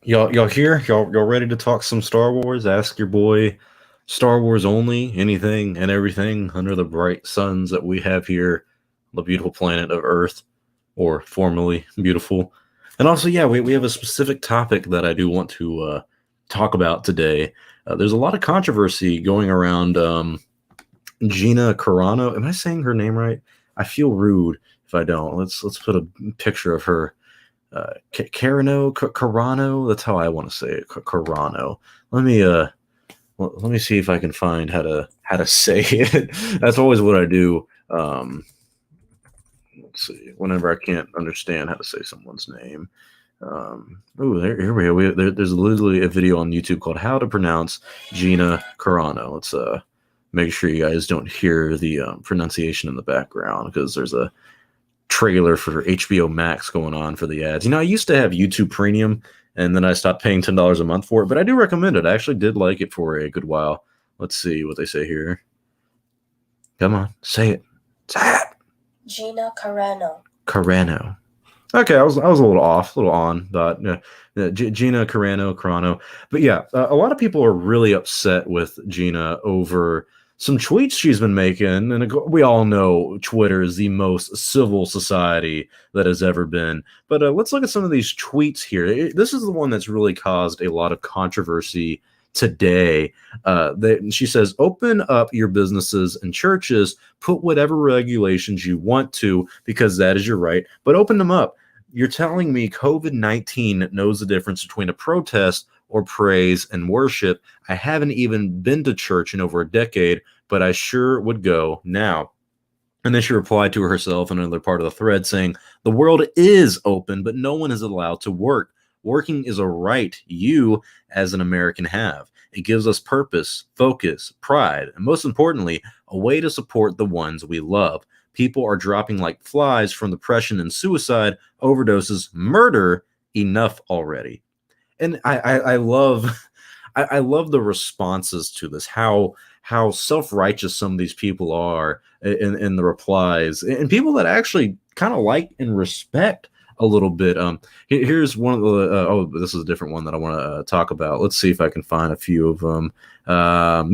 Y'all here? Y'all ready to talk some Star Wars? Ask your boy Star Wars only, anything and everything under the bright suns that we have here on the beautiful planet of Earth, or formerly beautiful. And also, yeah, we have a specific topic that I do want to talk about today. There's a lot of controversy going around Gina Carano. Am I saying her name right? I feel rude if I don't. Let's put a picture of her. Carano. That's how I want to say it. Carano. Let me let me see if I can find how to say it. That's always what I do. Let's see. Whenever I can't understand how to say someone's name. Here we go. There's literally a video on YouTube called "How to Pronounce Gina Carano." Let's make sure you guys don't hear the pronunciation in the background because there's a trailer for HBO Max going on for the ads. I used to have YouTube Premium, and then I stopped paying $10 a month for it, but I do recommend it. I actually did like it for a good while. Let's see what they say here. Come on, say it. Say it. Gina Carano. Carano. Okay, I was a little off, a little on, but Gina Carano. But yeah, a lot of people are really upset with Gina over some tweets she's been making, and we all know Twitter is the most civil society that has ever been. But let's look at some of these tweets here. This is the one that's really caused a lot of controversy today. She says, open up your businesses and churches, put whatever regulations you want to, because that is your right, but open them up. You're telling me COVID-19 knows the difference between a protest or praise and worship. I haven't even been to church in over a decade, but I sure would go now. And then she replied to herself in another part of the thread saying, the world is open, but no one is allowed to work. Working is a right you, as an American, have. It gives us purpose, focus, pride, and most importantly, a way to support the ones we love. People are dropping like flies from depression and suicide, overdoses, murder. Enough already. And I love I love the responses to this, how self-righteous some of these people are in the replies, and people that actually kind of like and respect a little bit. Here's one of the this is a different one that I want to talk about. Let's see if I can find a few of them.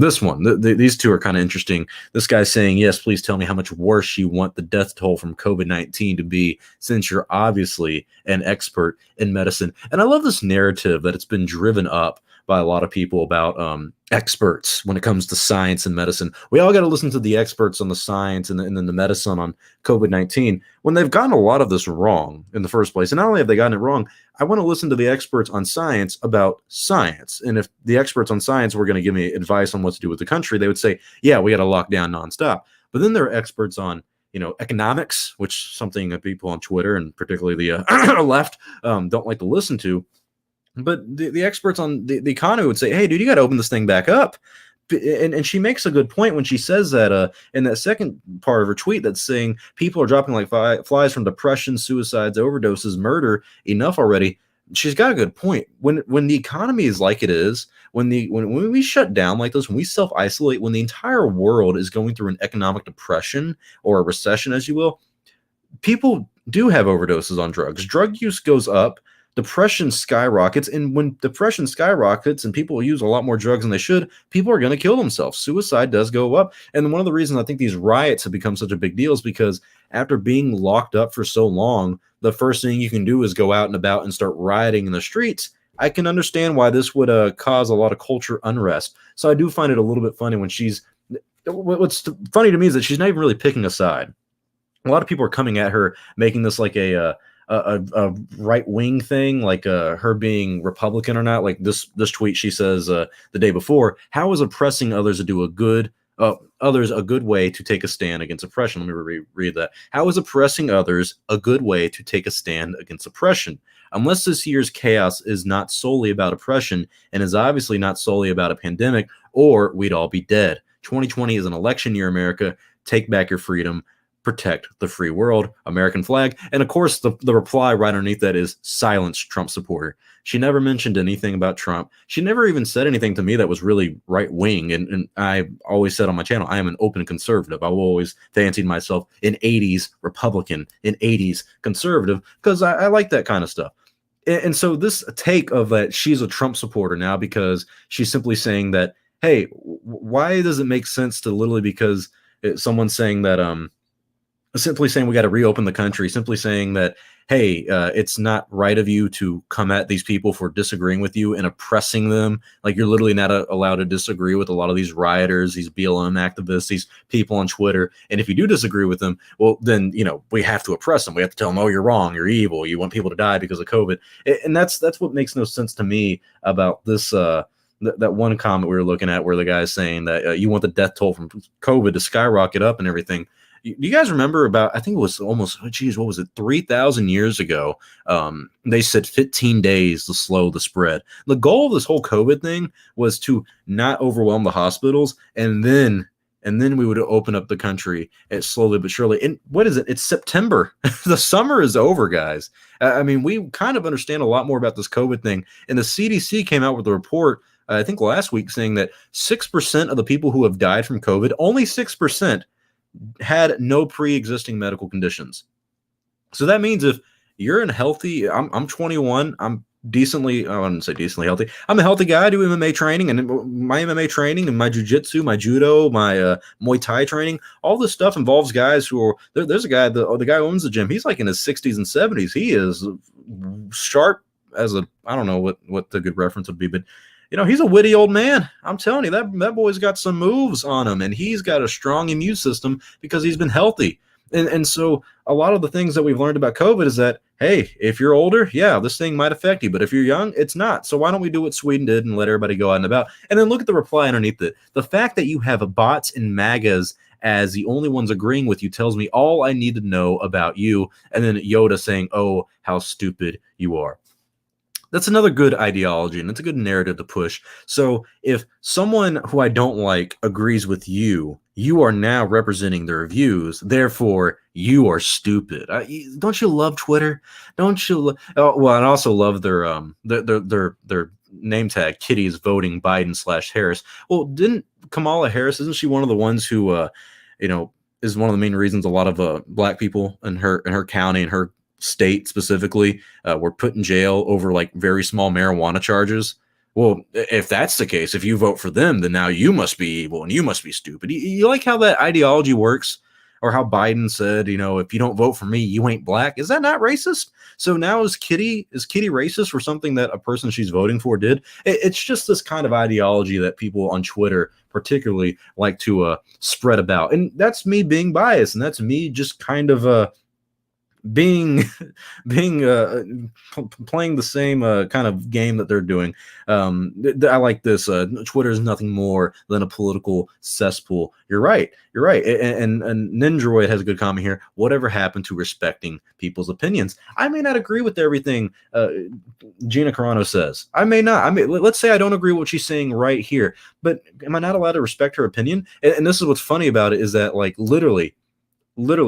This one, these two are kind of interesting. This guy's saying, yes, please tell me how much worse you want the death toll from COVID-19 to be, since you're obviously an expert in medicine. And I love this narrative that it's been driven up by a lot of people about experts when it comes to science and medicine. We all got to listen to the experts on the science and then the medicine on COVID-19 when they've gotten a lot of this wrong in the first place. And not only have they gotten it wrong, I want to listen to the experts on science about science. And if the experts on science were going to give me advice on what to do with the country, they would say, yeah, we got to lock down nonstop. But then there are experts on economics, which is something that people on Twitter and particularly the left don't like to listen to. But the experts on the economy would say, hey, dude, you got to open this thing back up. And she makes a good point when she says that in that second part of her tweet that's saying people are dropping like flies from depression, suicides, overdoses, murder. Enough already. She's got a good point. When the economy is like it is, when we shut down like this, when we self-isolate, when the entire world is going through an economic depression or a recession, as you will, people do have overdoses on drugs. Drug use goes up. Depression skyrockets, and when depression skyrockets and people use a lot more drugs than they should, people are going to kill themselves. Suicide does go up, and one of the reasons I think these riots have become such a big deal is because after being locked up for so long, the first thing you can do is go out and about and start rioting in the streets. I can understand why this would cause a lot of culture unrest. So I do find it a little bit funny when what's funny to me is that she's not even really picking a side. A lot of people are coming at her, making this like a right-wing thing, like her being Republican or not. Like this tweet, she says the day before, how is oppressing others to do others a good way to take a stand against oppression? Let me reread that. How is oppressing others a good way to take a stand against oppression? Unless this year's chaos is not solely about oppression and is obviously not solely about a pandemic, or we'd all be dead. 2020 is an election year, America. Take back your freedom. Protect the free world, American flag. And of course, the reply right underneath that is silence Trump supporter. She never mentioned anything about Trump. She never even said anything to me that was really right wing. And I always said on my channel, I am an open conservative. I will always fancied myself an 80s Republican, an 80s conservative, because I like that kind of stuff. And so this take of that she's a Trump supporter now because she's simply saying that, hey, why does it make sense to literally because someone's saying that simply saying we got to reopen the country, simply saying that, hey, it's not right of you to come at these people for disagreeing with you and oppressing them. Like you're literally not allowed to disagree with a lot of these rioters, these BLM activists, these people on Twitter. And if you do disagree with them, well, then, we have to oppress them. We have to tell them, oh, you're wrong, you're evil, you want people to die because of COVID. And that's what makes no sense to me about this. That one comment we were looking at where the guy's saying that you want the death toll from COVID to skyrocket up and everything. Do you guys remember about, I think it was almost, what was it, 3,000 years ago? They said 15 days to slow the spread. The goal of this whole COVID thing was to not overwhelm the hospitals, and then we would open up the country slowly but surely. And what is it? It's September. The summer is over, guys. I mean, we kind of understand a lot more about this COVID thing. And the CDC came out with a report, I think last week, saying that 6% of the people who have died from COVID, only 6%, had no pre-existing medical conditions. So that means if you're in healthy, I'm 21, I'm decently, I wouldn't say decently healthy. I'm a healthy guy. I do MMA training, and my MMA training and my jiu-jitsu, my judo, my Muay Thai training, all this stuff involves guys who are, there's a guy, the guy who owns the gym. He's like in his 60s and 70s. He is sharp as I don't know what the good reference would be, but he's a witty old man. I'm telling you, that boy's got some moves on him, and he's got a strong immune system because he's been healthy. And so a lot of the things that we've learned about COVID is that, hey, if you're older, yeah, this thing might affect you, but if you're young, it's not. So why don't we do what Sweden did and let everybody go out and about? And then look at the reply underneath it. The fact that you have bots and MAGAs as the only ones agreeing with you tells me all I need to know about you. And then Yoda saying, oh, how stupid you are. That's another good ideology, and it's a good narrative to push. So if someone who I don't like agrees with you, you are now representing their views. Therefore, you are stupid. Don't you love Twitter? Don't you? Well, I also love their name tag. Kitty is voting Biden/Harris. Well, didn't Kamala Harris? Isn't she one of the ones who, is one of the main reasons a lot of black people in her county and her state specifically were put in jail over like very small marijuana charges? Well, if that's the case, if you vote for them, then now you must be evil and you must be stupid. You like how that ideology works? Or how Biden said, if you don't vote for me, you ain't black. Is that not racist? So now is Kitty racist for something that a person she's voting for did? It's just this kind of ideology that people on Twitter particularly like to spread about. And that's me being biased, and that's me just kind of being playing the same kind of game that they're doing. I like this. Twitter is nothing more than a political cesspool. You're right. And Nindroid has a good comment here. Whatever happened to respecting people's opinions? I may not agree with everything Gina Carano says. I may not. Let's say I don't agree with what she's saying right here, but am I not allowed to respect her opinion? And this is what's funny about it, is that like literally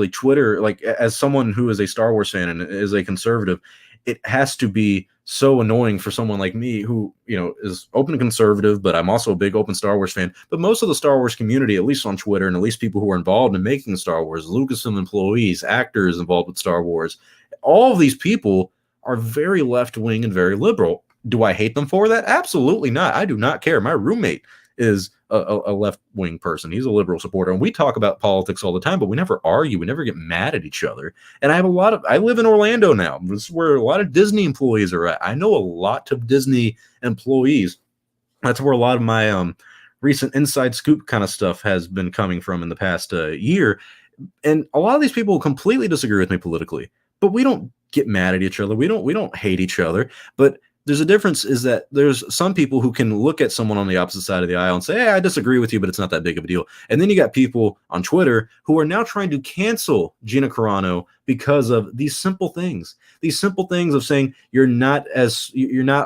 Twitter, like as someone who is a Star Wars fan and is a conservative, it has to be so annoying for someone like me who, is open conservative, but I'm also a big open Star Wars fan. But most of the Star Wars community, at least on Twitter, and at least people who are involved in making Star Wars, Lucasfilm employees, actors involved with Star Wars, all of these people are very left-wing and very liberal. Do I hate them for that? Absolutely not. I do not care. My roommate is a left-wing person. He's a liberal supporter, and we talk about politics all the time, but we never argue. We never get mad at each other. And I live in Orlando now. This is where a lot of Disney employees are at. I know a lot of Disney employees. That's where a lot of my recent inside scoop kind of stuff has been coming from in the past year. And a lot of these people completely disagree with me politically, but we don't get mad at each other. We don't hate each other, but there's a difference, is that there's some people who can look at someone on the opposite side of the aisle and say, hey, I disagree with you, but it's not that big of a deal. And then you got people on Twitter who are now trying to cancel Gina Carano because of these simple things of saying you're not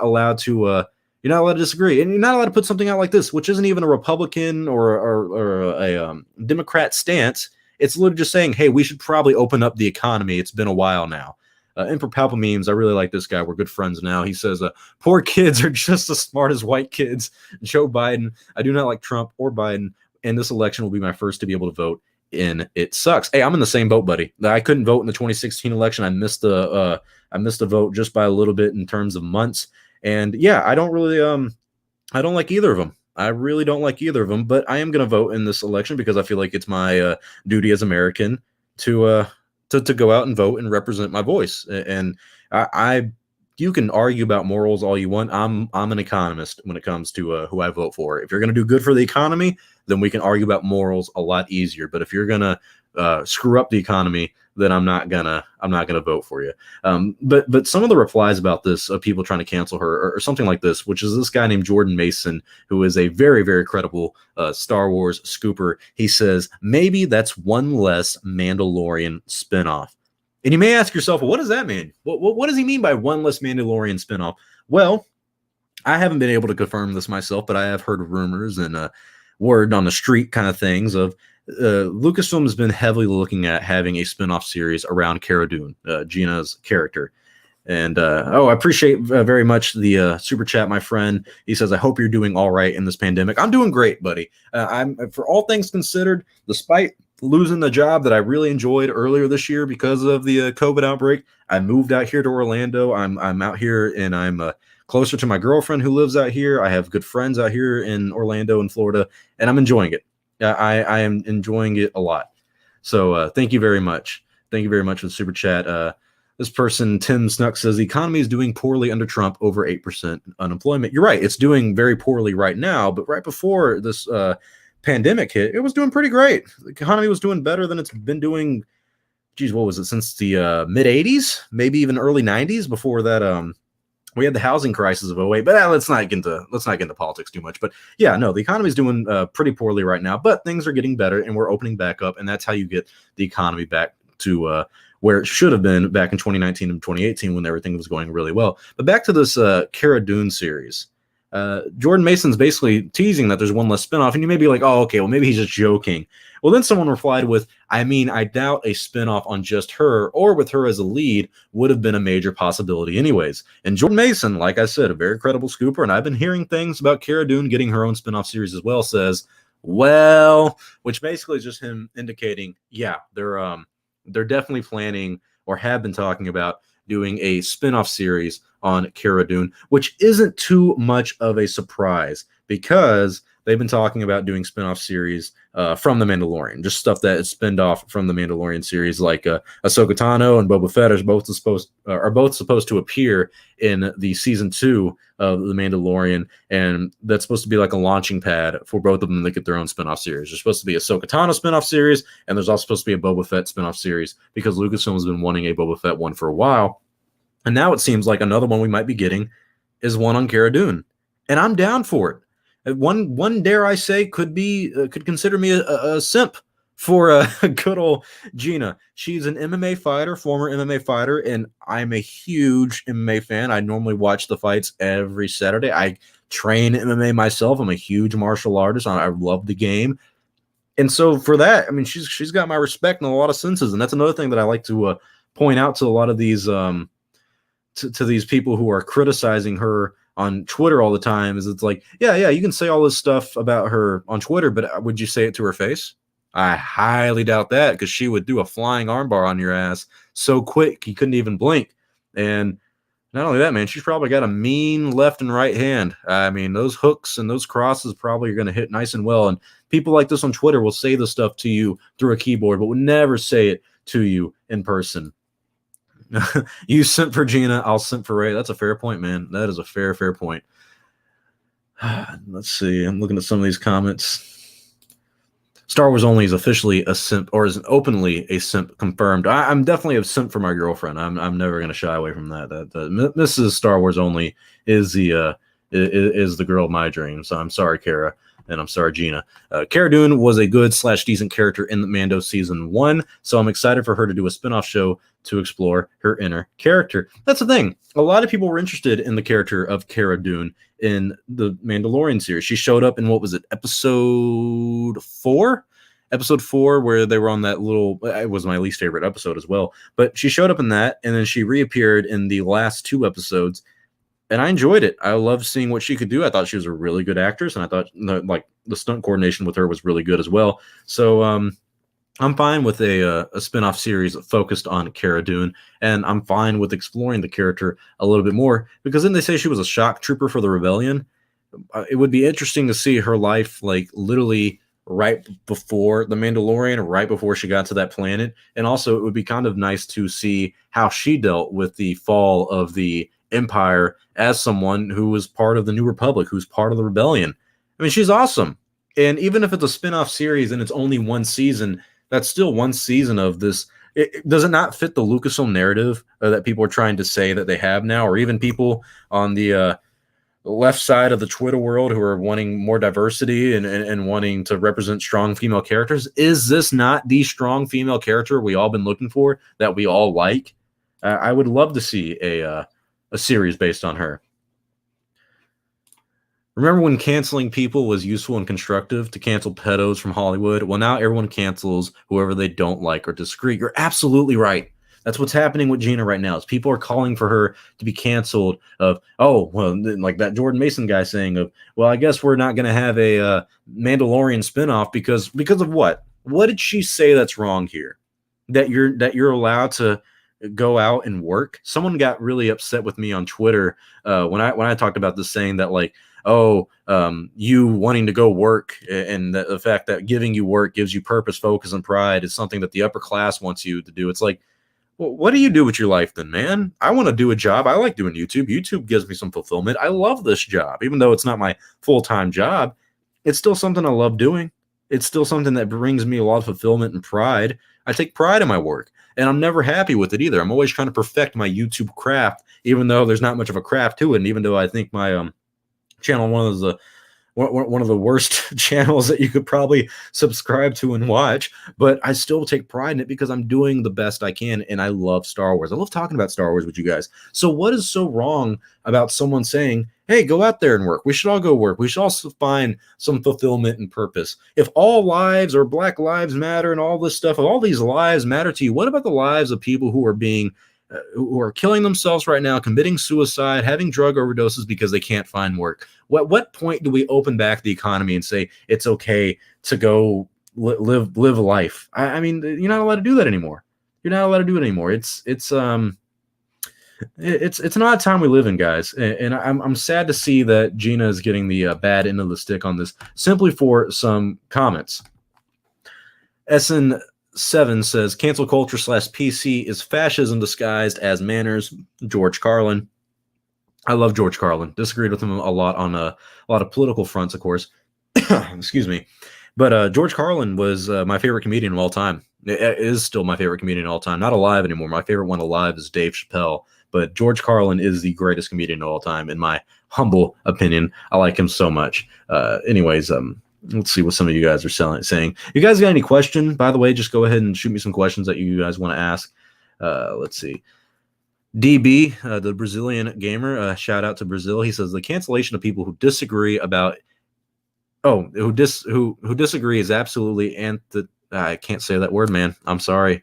allowed to disagree. And you're not allowed to put something out like this, which isn't even a Republican or a Democrat stance. It's literally just saying, hey, we should probably open up the economy. It's been a while now. And for Palpa Memes, I really like this guy. We're good friends now. He says, poor kids are just as smart as white kids. Joe Biden. I do not like Trump or Biden, and this election will be my first to be able to vote and it sucks. Hey, I'm in the same boat, buddy. I couldn't vote in the 2016 election. I missed the vote just by a little bit in terms of months. And yeah, I don't really I don't like either of them. I really don't like either of them, but I am going to vote in this election because I feel like it's my duty as American to go out and vote and represent my voice. And I you can argue about morals all you want. I'm an economist when it comes to who I vote for. If you're going to do good for the economy, then we can argue about morals a lot easier. But if you're going to screw up the economy, then I'm not gonna vote for you. But some of the replies about this of people trying to cancel her or something like this, which is this guy named Jordan Mason, who is a very, very credible Star Wars scooper. He says maybe that's one less Mandalorian spinoff. And you may ask yourself, well, what does that mean? What does he mean by one less Mandalorian spinoff? Well, I haven't been able to confirm this myself, but I have heard rumors and word on the street kind of things of Lucasfilm has been heavily looking at having a spinoff series around Cara Dune, Gina's character. And I appreciate very much the super chat, my friend. He says, I hope you're doing all right in this pandemic. I'm doing great, buddy. I'm, for all things considered, despite losing the job that I really enjoyed earlier this year because of the COVID outbreak, I moved out here to Orlando. I'm out here and I'm closer to my girlfriend who lives out here. I have good friends out here in Orlando and Florida, and I'm enjoying it. I am enjoying it a lot. So thank you very much. Thank you very much for the super chat. This person, Tim Snuck, says the economy is doing poorly under Trump, over 8% unemployment. You're right. It's doing very poorly right now, but right before this pandemic hit, it was doing pretty great. The economy was doing better than it's been doing. Geez, what was it? Since the mid 80s, maybe even early 90s. Before that, we had the housing crisis of 08, but let's not get into politics too much. But yeah, no, the economy is doing pretty poorly right now, but things are getting better and we're opening back up. And that's how you get the economy back to where it should have been back in 2019 and 2018 when everything was going really well. But back to this Cara Dune series. Jordan Mason's basically teasing that there's one less spinoff, and you may be like, oh, okay, well, maybe he's just joking. Well, then someone replied with, I mean, I doubt a spinoff on just her or with her as a lead would have been a major possibility anyways. And Jordan Mason, like I said, a very credible scooper, and I've been hearing things about Cara Dune getting her own spinoff series as well, says, well, which basically is just him indicating, yeah, they're definitely planning or have been talking about doing a spinoff series on Cara Dune, which isn't too much of a surprise because they've been talking about doing spinoff series from The Mandalorian, just stuff that is spinned off from The Mandalorian series, like Ahsoka Tano and Boba Fett are both supposed to appear in the season 2 of The Mandalorian, and that's supposed to be like a launching pad for both of them to get their own spinoff series. There's supposed to be a Ahsoka Tano spinoff series, and there's also supposed to be a Boba Fett spinoff series because Lucasfilm has been wanting a Boba Fett one for a while. And now it seems like another one we might be getting is one on Cara Dune, and I'm down for it. One dare I say could consider me a simp for good old Gina. She's an MMA fighter, former MMA fighter, and I'm a huge MMA fan. I normally watch the fights every Saturday. I train MMA myself. I'm a huge martial artist. I love the game. And so for that, I mean, she's got my respect in a lot of senses, and that's another thing that I like to point out to a lot of these to these people who are criticizing her on Twitter all the time. Is it's like, yeah, you can say all this stuff about her on Twitter, but would you say it to her face? I highly doubt that, because she would do a flying armbar on your ass so quick you couldn't even blink. And not only that, man, she's probably got a mean left and right hand. I mean, those hooks and those crosses probably are going to hit nice and well. And people like this on Twitter will say this stuff to you through a keyboard, but would never say it to you in person. You simp for Gina, I'll simp for Ray. That's a fair point, man. That is a fair point. Let's see. I'm looking at some of these comments. Star Wars Only is officially a simp, or is openly a simp confirmed. I'm definitely a simp for my girlfriend. I'm never going to shy away from that. Mrs. Star Wars Only is the girl of my dreams. So I'm sorry, Cara. And I'm sorry, Gina. Cara Dune was a good / decent character in the Mando season 1, so I'm excited for her to do a spinoff show to explore her inner character. That's the thing. A lot of people were interested in the character of Cara Dune in the Mandalorian series. She showed up in, what was it, episode 4? Episode 4, where they were on that little, it was my least favorite episode as well, but she showed up in that, and then she reappeared in the last 2 episodes. And I enjoyed it. I loved seeing what she could do. I thought she was a really good actress, and I thought like the stunt coordination with her was really good as well. So I'm fine with a spin-off series focused on Cara Dune, and I'm fine with exploring the character a little bit more because then they say she was a shock trooper for the rebellion. It would be interesting to see her life, like literally right before the Mandalorian, right before she got to that planet, and also it would be kind of nice to see how she dealt with the fall of the Empire as someone who was part of the New Republic, who's part of the rebellion. I mean, she's awesome, and even if it's a spin-off series and it's only one season, that's still one season of this. Does it not fit the Lucasfilm narrative that people are trying to say that they have now, or even people on the left side of the Twitter world who are wanting more diversity and wanting to represent strong female characters? Is this not the strong female character we all been looking for, that we all like? I would love to see a series based on her. Remember when canceling people was useful and constructive to cancel pedos from Hollywood? Well, now everyone cancels whoever they don't like or disagree. You're absolutely right. That's what's happening with Gina right now. Is people are calling for her to be canceled. Of, oh, well, like that Jordan Mason guy saying of, well, I guess we're not going to have a Mandalorian spinoff because of what? What did she say that's wrong here? That you're allowed to go out and work. Someone got really upset with me on Twitter when I talked about this, saying that like, oh, you wanting to go work and the fact that giving you work gives you purpose, focus, and pride is something that the upper class wants you to do. It's like, well, what do you do with your life then, man? I want to do a job. I like doing YouTube. YouTube gives me some fulfillment. I love this job. Even though it's not my full-time job, it's still something I love doing. It's still something that brings me a lot of fulfillment and pride. I take pride in my work, and I'm never happy with it either. I'm always trying to perfect my YouTube craft, even though there's not much of a craft to it, and even though I think my channel one of the worst channels that you could probably subscribe to and watch, but I still take pride in it because I'm doing the best I can, and I love Star Wars. I love talking about Star Wars with you guys. So what is so wrong about someone saying, hey, go out there and work? We should all go work. We should also find some fulfillment and purpose. If all lives or Black Lives Matter and all this stuff, if all these lives matter to you, what about the lives of people who are killing themselves right now, committing suicide, having drug overdoses because they can't find work? What point do we open back the economy and say it's okay to go live life? I mean, you're not allowed to do that anymore. You're not allowed to do it anymore. It's an odd time we live in, guys, and I'm sad to see that Gina is getting the bad end of the stick on this simply for some comments. SN7 says cancel culture / PC is fascism disguised as manners. George Carlin. I love George Carlin. Disagreed with him a lot on a lot of political fronts, of course. Excuse me. But George Carlin was my favorite comedian of all time. It is still my favorite comedian of all time. Not alive anymore. My favorite one alive is Dave Chappelle. But George Carlin is the greatest comedian of all time, in my humble opinion. I like him so much. Anyways, let's see what some of you guys are saying. You guys got any question? By the way, just go ahead and shoot me some questions that you guys want to ask. Let's see. DB, the Brazilian gamer, shout out to Brazil. He says the cancellation of people who disagree about who disagree is absolutely I can't say that word, man. I'm sorry.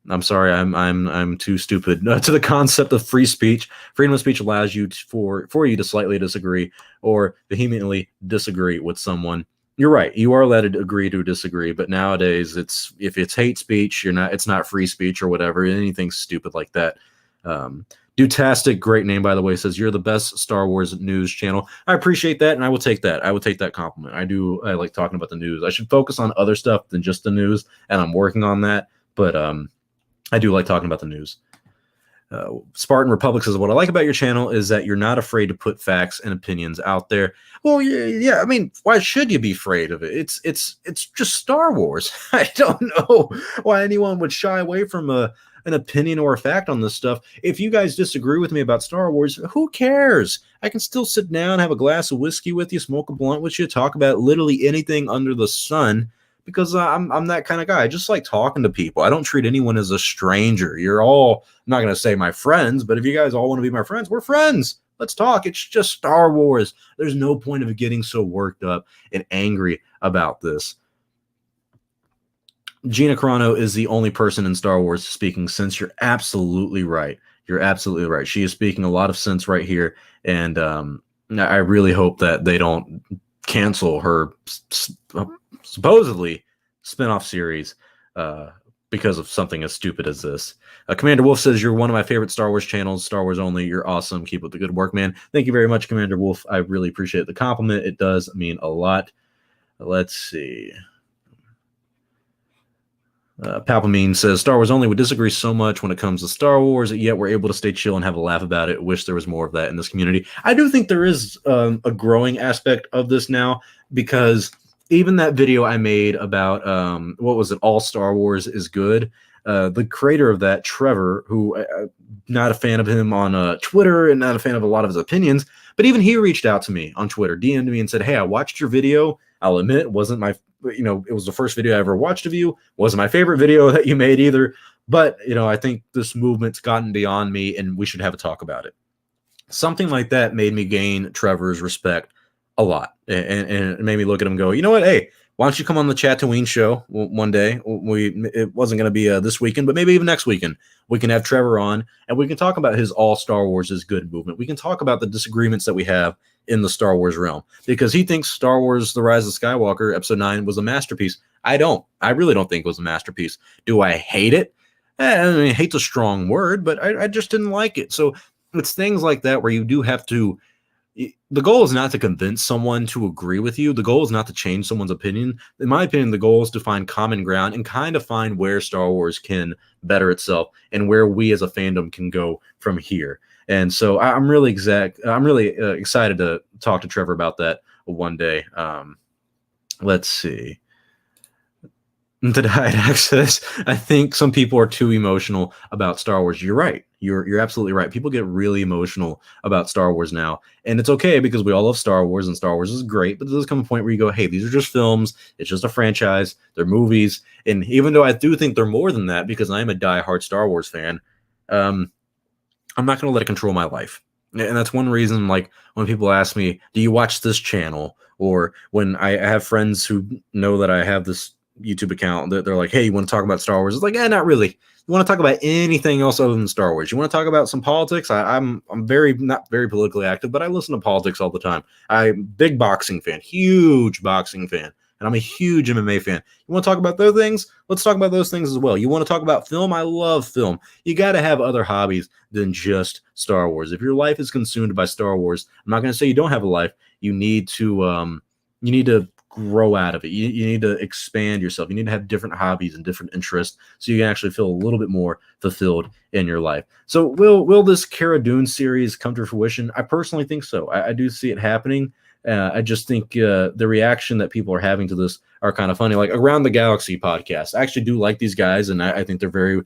I'm too stupid. To the concept of free speech. Freedom of speech allows you for you to slightly disagree or vehemently disagree with someone. You're right. You are allowed to agree to disagree, but nowadays if it's hate speech, it's not free speech or whatever. Anything stupid like that. Dutastic, great name, by the way, says you're the best Star Wars news channel. I appreciate that, and I will take that. I will take that compliment. I like talking about the news. I should focus on other stuff than just the news, and I'm working on that. But I do like talking about the news. Spartan Republic says, what I like about your channel is that you're not afraid to put facts and opinions out there. Well, yeah. I mean, why should you be afraid of it? It's just Star Wars. I don't know why anyone would shy away from an opinion or a fact on this stuff. If you guys disagree with me about Star Wars, who cares? I can still sit down, have a glass of whiskey with you, smoke a blunt with you, talk about literally anything under the sun. Because I'm that kind of guy. I just like talking to people. I don't treat anyone as a stranger. You're all, I'm not going to say my friends, but if you guys all want to be my friends, we're friends. Let's talk. It's just Star Wars. There's no point of getting so worked up and angry about this. Gina Carano is the only person in Star Wars speaking sense. You're absolutely right. You're absolutely right. She is speaking a lot of sense right here. And I really hope that they don't cancel her supposedly spinoff series because of something as stupid as this. Commander Wolf says, you're one of my favorite Star Wars channels, Star Wars Only. You're awesome. Keep up the good work, man. Thank you very much, Commander Wolf. I really appreciate the compliment. It does mean a lot. Let's see. Palpamine says, Star Wars Only would disagree so much when it comes to Star Wars, yet we're able to stay chill and have a laugh about it. Wish there was more of that in this community. I do think there is a growing aspect of this now, because even that video I made about, what was it, All Star Wars is Good, the creator of that, Trevor, who not a fan of him on Twitter and not a fan of a lot of his opinions, but even he reached out to me on Twitter, DM'd me and said, hey, I watched your video. I'll admit it wasn't my, it was the first video I ever watched of you. Wasn't my favorite video that you made either. But, I think this movement's gotten beyond me and we should have a talk about it. Something like that made me gain Trevor's respect a lot. And it made me look at him and go, you know what? Hey, why don't you come on the Tatooine show one day? It wasn't going to be this weekend, but maybe even next weekend. We can have Trevor on and we can talk about his All Star Wars is Good movement. We can talk about the disagreements that we have in the Star Wars realm, because he thinks Star Wars The Rise of Skywalker Episode 9 was a masterpiece. I don't. I really don't think it was a masterpiece. Do I hate it? I mean, hate's a strong word, but I just didn't like it. So it's things like that where you do have to, the goal is not to convince someone to agree with you. The goal is not to change someone's opinion. In my opinion, the goal is to find common ground and kind of find where Star Wars can better itself and where we as a fandom can go from here. And so I'm really excited to talk to Trevor about that one day. Let's see. Denied access. I think some people are too emotional about Star Wars. You're right. You're absolutely right. People get really emotional about Star Wars now, and it's okay because we all love Star Wars, and Star Wars is great. But there does come a point where you go, "Hey, these are just films. It's just a franchise. They're movies." And even though I do think they're more than that, because I am a diehard Star Wars fan, I'm not going to let it control my life. And that's one reason, like, when people ask me, do you watch this channel? Or when I have friends who know that I have this YouTube account, they're like, hey, you want to talk about Star Wars? It's like, not really. You want to talk about anything else other than Star Wars? You want to talk about some politics? I'm not very politically active, but I listen to politics all the time. I'm a big boxing fan, huge boxing fan. And I'm a huge MMA fan. You want to talk about those things? Let's talk about those things as well. You want to talk about film? I love film. You got to have other hobbies than just Star Wars. If your life is consumed by Star Wars, I'm not going to say you don't have a life. You need to grow out of it. You need to expand yourself. You need to have different hobbies and different interests so you can actually feel a little bit more fulfilled in your life. So will this Cara Dune series come to fruition? I personally think so. I do see it happening. I just think the reaction that people are having to this are kind of funny. Like Around the Galaxy podcast, I actually do like these guys, and I think they're very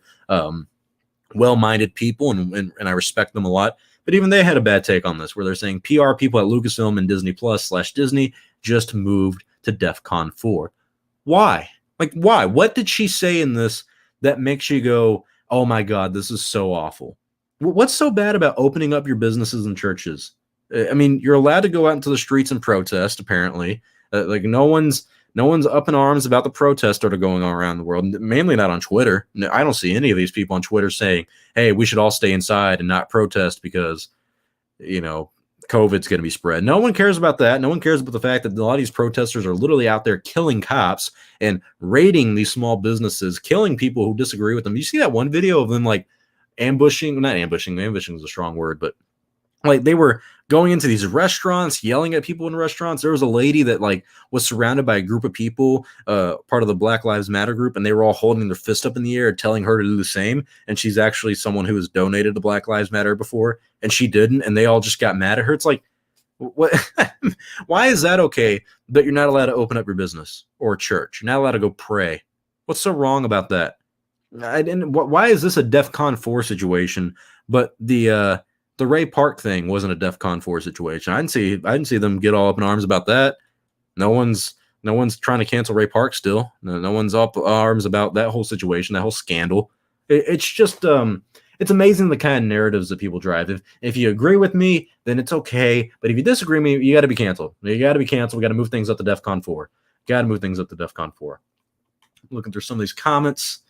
well-minded people, and I respect them a lot. But even they had a bad take on this, where they're saying PR people at Lucasfilm and Disney Plus / Disney just moved to DEFCON 4. Why? Like, why? What did she say in this that makes you go, oh my God, this is so awful? What's so bad about opening up your businesses and churches? I mean, you're allowed to go out into the streets and protest, apparently. Like no one's up in arms about the protests that are going on around the world, mainly not on Twitter. I don't see any of these people on Twitter saying, hey, we should all stay inside and not protest because, COVID's going to be spread. No one cares about that. No one cares about the fact that a lot of these protesters are literally out there killing cops and raiding these small businesses, killing people who disagree with them. You see that one video of them like ambushing is a strong word, but like they were going into these restaurants, yelling at people in restaurants. There was a lady that like was surrounded by a group of people, part of the Black Lives Matter group, and they were all holding their fist up in the air, telling her to do the same. And she's actually someone who has donated to Black Lives Matter before, and she didn't. And they all just got mad at her. It's like, what? Why is that okay that you're not allowed to open up your business or church? You're not allowed to go pray. What's so wrong about that? Why is this a DEFCON 4 situation? But the Ray Park thing wasn't a DEFCON 4 situation. I didn't see them get all up in arms about that. No one's trying to cancel Ray Park still. No one's up in arms about that whole situation, that whole scandal. It's just it's amazing the kind of narratives that people drive. If you agree with me, then it's okay. But if you disagree with me, you got to be canceled. You got to be canceled. We got to move things up to DEFCON 4. Got to move things up to DEFCON 4. Looking through some of these comments.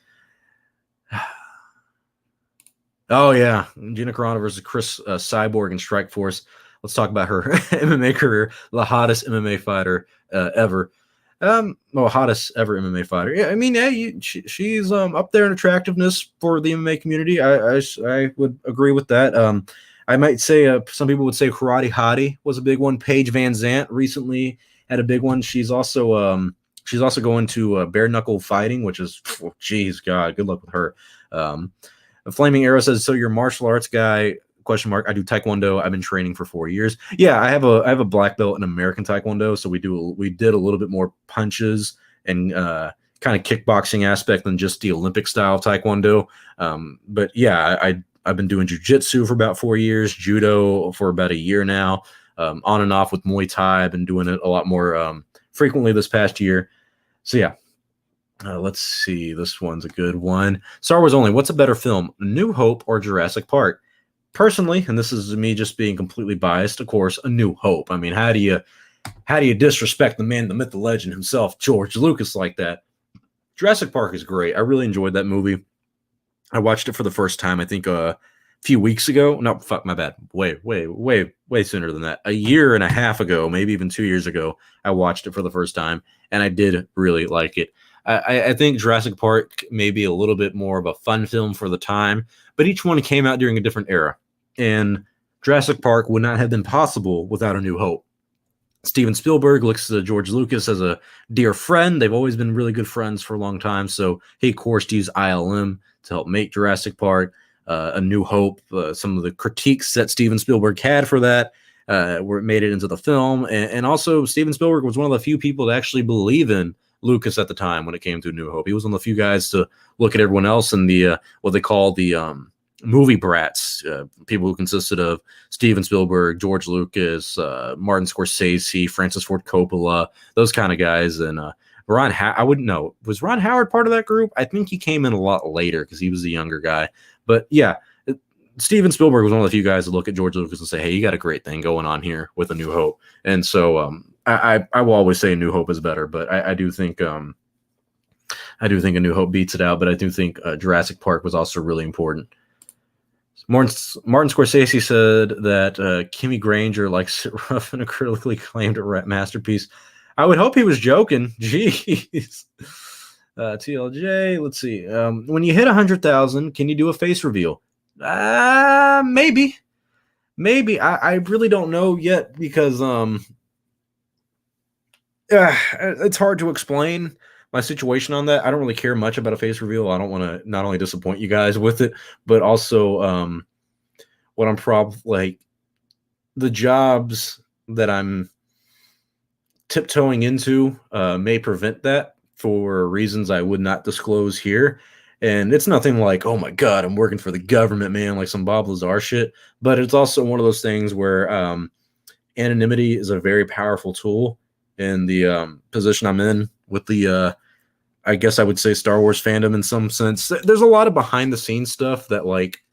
Oh, yeah. Gina Carano versus Cris Cyborg and Strikeforce. Let's talk about her MMA career. The hottest MMA fighter ever. Well, hottest ever MMA fighter. Yeah, I mean, yeah, she's up there in attractiveness for the MMA community. I would agree with that. I might say some people would say Karate Hottie was a big one. Paige Van Zant recently had a big one. She's also going to bare knuckle fighting, which is, oh, geez, God, good luck with her. Flaming Arrow says, so you're a martial arts guy? Question mark. I do Taekwondo. I've been training for 4 years. Yeah, I have a black belt in American Taekwondo, so we did a little bit more punches and kind of kickboxing aspect than just the Olympic style Taekwondo. But yeah, I've been doing jujitsu for about 4 years, judo for about a year now, on and off with Muay Thai. I've been doing it a lot more frequently this past year. So yeah. Let's see. This one's a good one. Star Wars Only. What's a better film, New Hope or Jurassic Park? Personally, and this is me just being completely biased, of course, A New Hope. I mean, how do you disrespect the man, the myth, the legend himself, George Lucas, like that? Jurassic Park is great. I really enjoyed that movie. I watched it for the first time, I think, a few weeks ago. No, fuck, my bad. Way sooner than that. A year and a half ago, maybe even 2 years ago, I watched it for the first time, and I did really like it. I think Jurassic Park may be a little bit more of a fun film for the time, but each one came out during a different era. And Jurassic Park would not have been possible without A New Hope. Steven Spielberg looks to George Lucas as a dear friend. They've always been really good friends for a long time. So he, of course, used ILM to help make Jurassic Park. A New Hope, some of the critiques that Steven Spielberg had for that were made it into the film. And also, Steven Spielberg was one of the few people to actually believe in Lucas at the time when it came to New Hope. He was one of the few guys to look at everyone else and the what they call the movie brats, people who consisted of Steven Spielberg, George Lucas, Martin Scorsese, Francis Ford Coppola, those kind of guys. And I wouldn't know. Was Ron Howard part of that group? I think he came in a lot later because he was the younger guy. But yeah, Steven Spielberg was one of the few guys to look at George Lucas and say, hey, you got a great thing going on here with A New Hope. And so I will always say New Hope is better, but I do think A New Hope beats it out. But I do think Jurassic Park was also really important. Martin Scorsese said that Kimmy Granger likes it rough and acrylically claimed a masterpiece. I would hope he was joking. Jeez. TLJ, let's see. When you hit 100,000, can you do a face reveal? Maybe. I really don't know yet because it's hard to explain my situation on that. I don't really care much about a face reveal. I don't want to not only disappoint you guys with it, but also what I'm probably like the jobs that I'm tiptoeing into may prevent that for reasons I would not disclose here. And it's nothing like, oh my God, I'm working for the government, man, like some Bob Lazar shit. But it's also one of those things where anonymity is a very powerful tool in the position I'm in with the, I guess I would say Star Wars fandom in some sense. There's a lot of behind the scenes stuff that like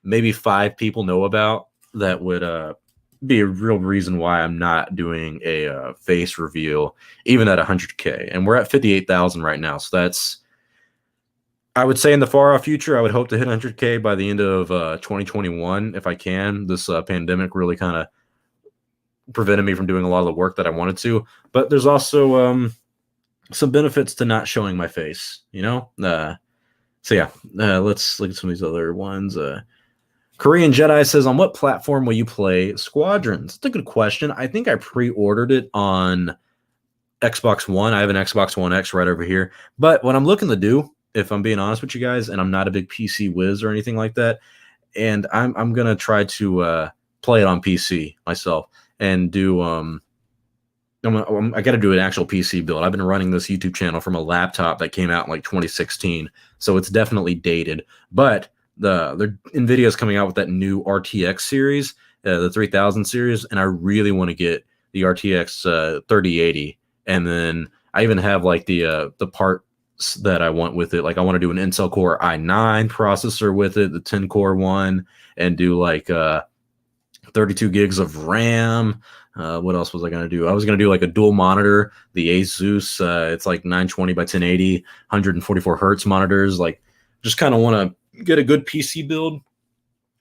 maybe 5 people know about that would be a real reason why I'm not doing a face reveal, even at 100K. And we're at 58,000 right now. So that's, I would say in the far off future, I would hope to hit 100K by the end of 2021 if I can. This pandemic really kind of prevented me from doing a lot of the work that I wanted to. But there's also some benefits to not showing my face, you know? So yeah, let's look at some of these other ones. Korean Jedi says, on what platform will you play Squadrons? That's a good question. I think I pre-ordered it on Xbox One. I have an Xbox One X right over here. But what I'm looking to do, if I'm being honest with you guys, and I'm not a big PC whiz or anything like that, and I'm gonna try to play it on PC myself and do I got to do an actual PC build. I've been running this YouTube channel from a laptop that came out in like 2016, so it's definitely dated. But the NVIDIA is coming out with that new RTX series, the 3000 series, and I really want to get the RTX 3080. And then I even have like the parts that I want with it. Like I want to do an Intel Core i9 processor with it, the 10 core one, and do like 32 gigs of RAM. What else was I going to do? I was going to do like a dual monitor, the Asus. It's like 920 by 1080, 144 hertz monitors. Like just kind of want to get a good PC build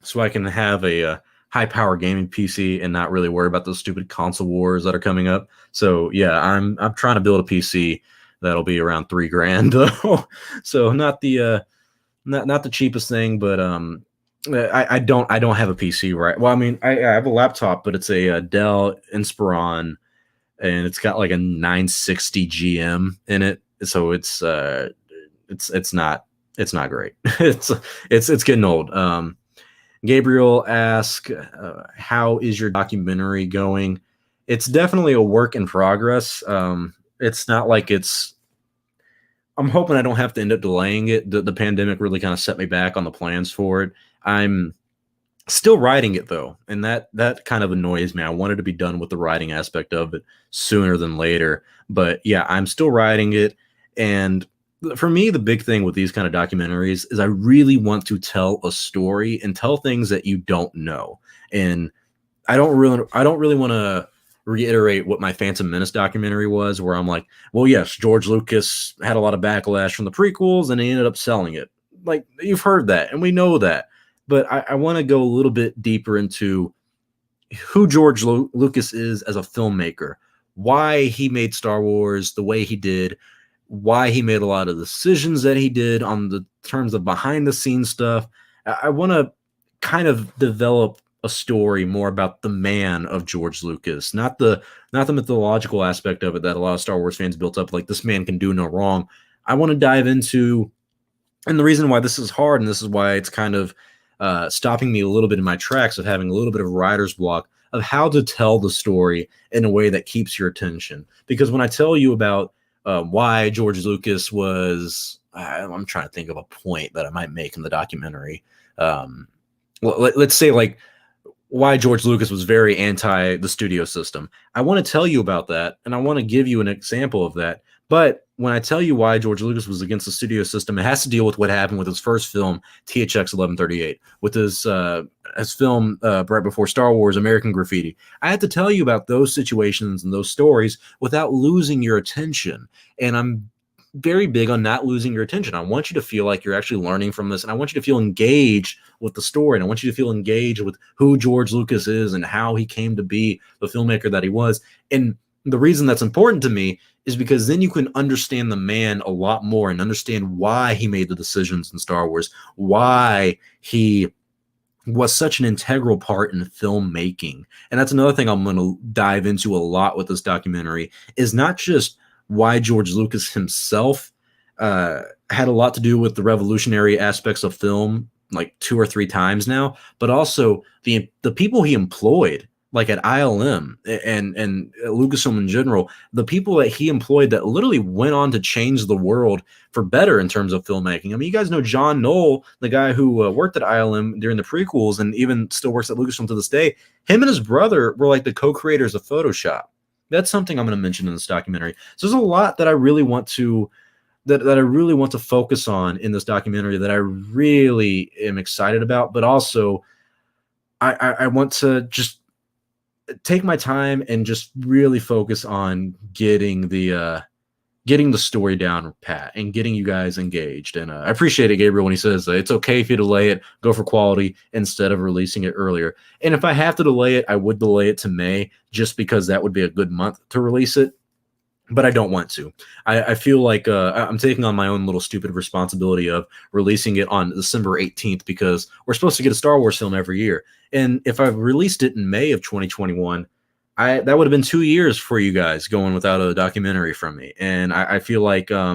so I can have a high power gaming PC and not really worry about those stupid console wars that are coming up. So yeah, I'm trying to build a PC that'll be around $3,000 though. So not the not the cheapest thing, but I don't have a PC, right? Well, I mean I have a laptop, but it's a, Dell Inspiron, and it's got like a 960 GM in it, so it's not great. It's getting old. Gabriel asks, how is your documentary going? It's definitely a work in progress. It's not like it's. I'm hoping I don't have to end up delaying it. The pandemic really kind of set me back on the plans for it. I'm still writing it though, and that kind of annoys me. I wanted to be done with the writing aspect of it sooner than later, but yeah, I'm still writing it. And for me, the big thing with these kind of documentaries is I really want to tell a story and tell things that you don't know. And I don't really want to reiterate what my Phantom Menace documentary was, where I'm like, well, yes, George Lucas had a lot of backlash from the prequels, and he ended up selling it. Like, you've heard that, and we know that. But I want to go a little bit deeper into who George Lucas is as a filmmaker, why he made Star Wars the way he did, why he made a lot of decisions that he did on the terms of behind the scenes stuff. I want to kind of develop a story more about the man of George Lucas, not the mythological aspect of it that a lot of Star Wars fans built up, like this man can do no wrong. I want to dive into, and the reason why this is hard, and this is why it's kind of stopping me a little bit in my tracks of having a little bit of writer's block of how to tell the story in a way that keeps your attention. Because when I tell you about why George Lucas was, I'm trying to think of a point that I might make in the documentary. Let's say like why George Lucas was very anti the studio system. I want to tell you about that, and I want to give you an example of that. But when I tell you why George Lucas was against the studio system, it has to deal with what happened with his first film, THX 1138, with his film right before Star Wars, American Graffiti. I had to tell you about those situations and those stories without losing your attention. And I'm very big on not losing your attention. I want you to feel like you're actually learning from this, and I want you to feel engaged with the story, and I want you to feel engaged with who George Lucas is and how he came to be the filmmaker that he was. And the reason that's important to me is because then you can understand the man a lot more and understand why he made the decisions in Star Wars, why he was such an integral part in filmmaking. And that's another thing I'm going to dive into a lot with this documentary, is not just why George Lucas himself had a lot to do with the revolutionary aspects of film, like 2 or 3 times now, but also the people he employed, like at ILM and Lucasfilm in general, the people that he employed that literally went on to change the world for better in terms of filmmaking. I mean, you guys know John Knoll, the guy who worked at ILM during the prequels and even still works at Lucasfilm to this day. Him and his brother were like the co-creators of Photoshop. That's something I'm going to mention in this documentary. So there's a lot that I really want to that I really want to focus on in this documentary that I really am excited about, but also I want to just take my time and just really focus on getting the story down pat and getting you guys engaged. And I appreciate it, Gabriel, when he says it's okay if you delay it, go for quality instead of releasing it earlier. And if I have to delay it, I would delay it to May, just because that would be a good month to release it. But I don't want to. I feel like I'm taking on my own little stupid responsibility of releasing it on December 18th, because we're supposed to get a Star Wars film every year. And if I released it in May of 2021, that would have been 2 years for you guys going without a documentary from me. And I feel like I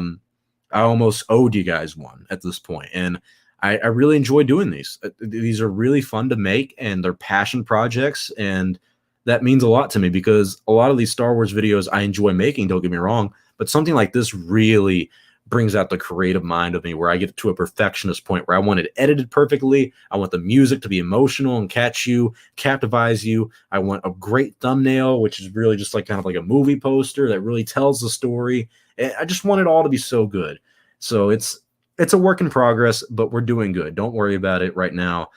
almost owed you guys one at this point. And I really enjoy doing these. These are really fun to make, and they're passion projects. And that means a lot to me, because a lot of these Star Wars videos I enjoy making, don't get me wrong, but something like this really brings out the creative mind of me, where I get to a perfectionist point where I want it edited perfectly. I want the music to be emotional and captivize you. I want a great thumbnail, which is really just like kind of like a movie poster that really tells the story. I just want it all to be so good. So it's a work in progress, but we're doing good. Don't worry about it right now.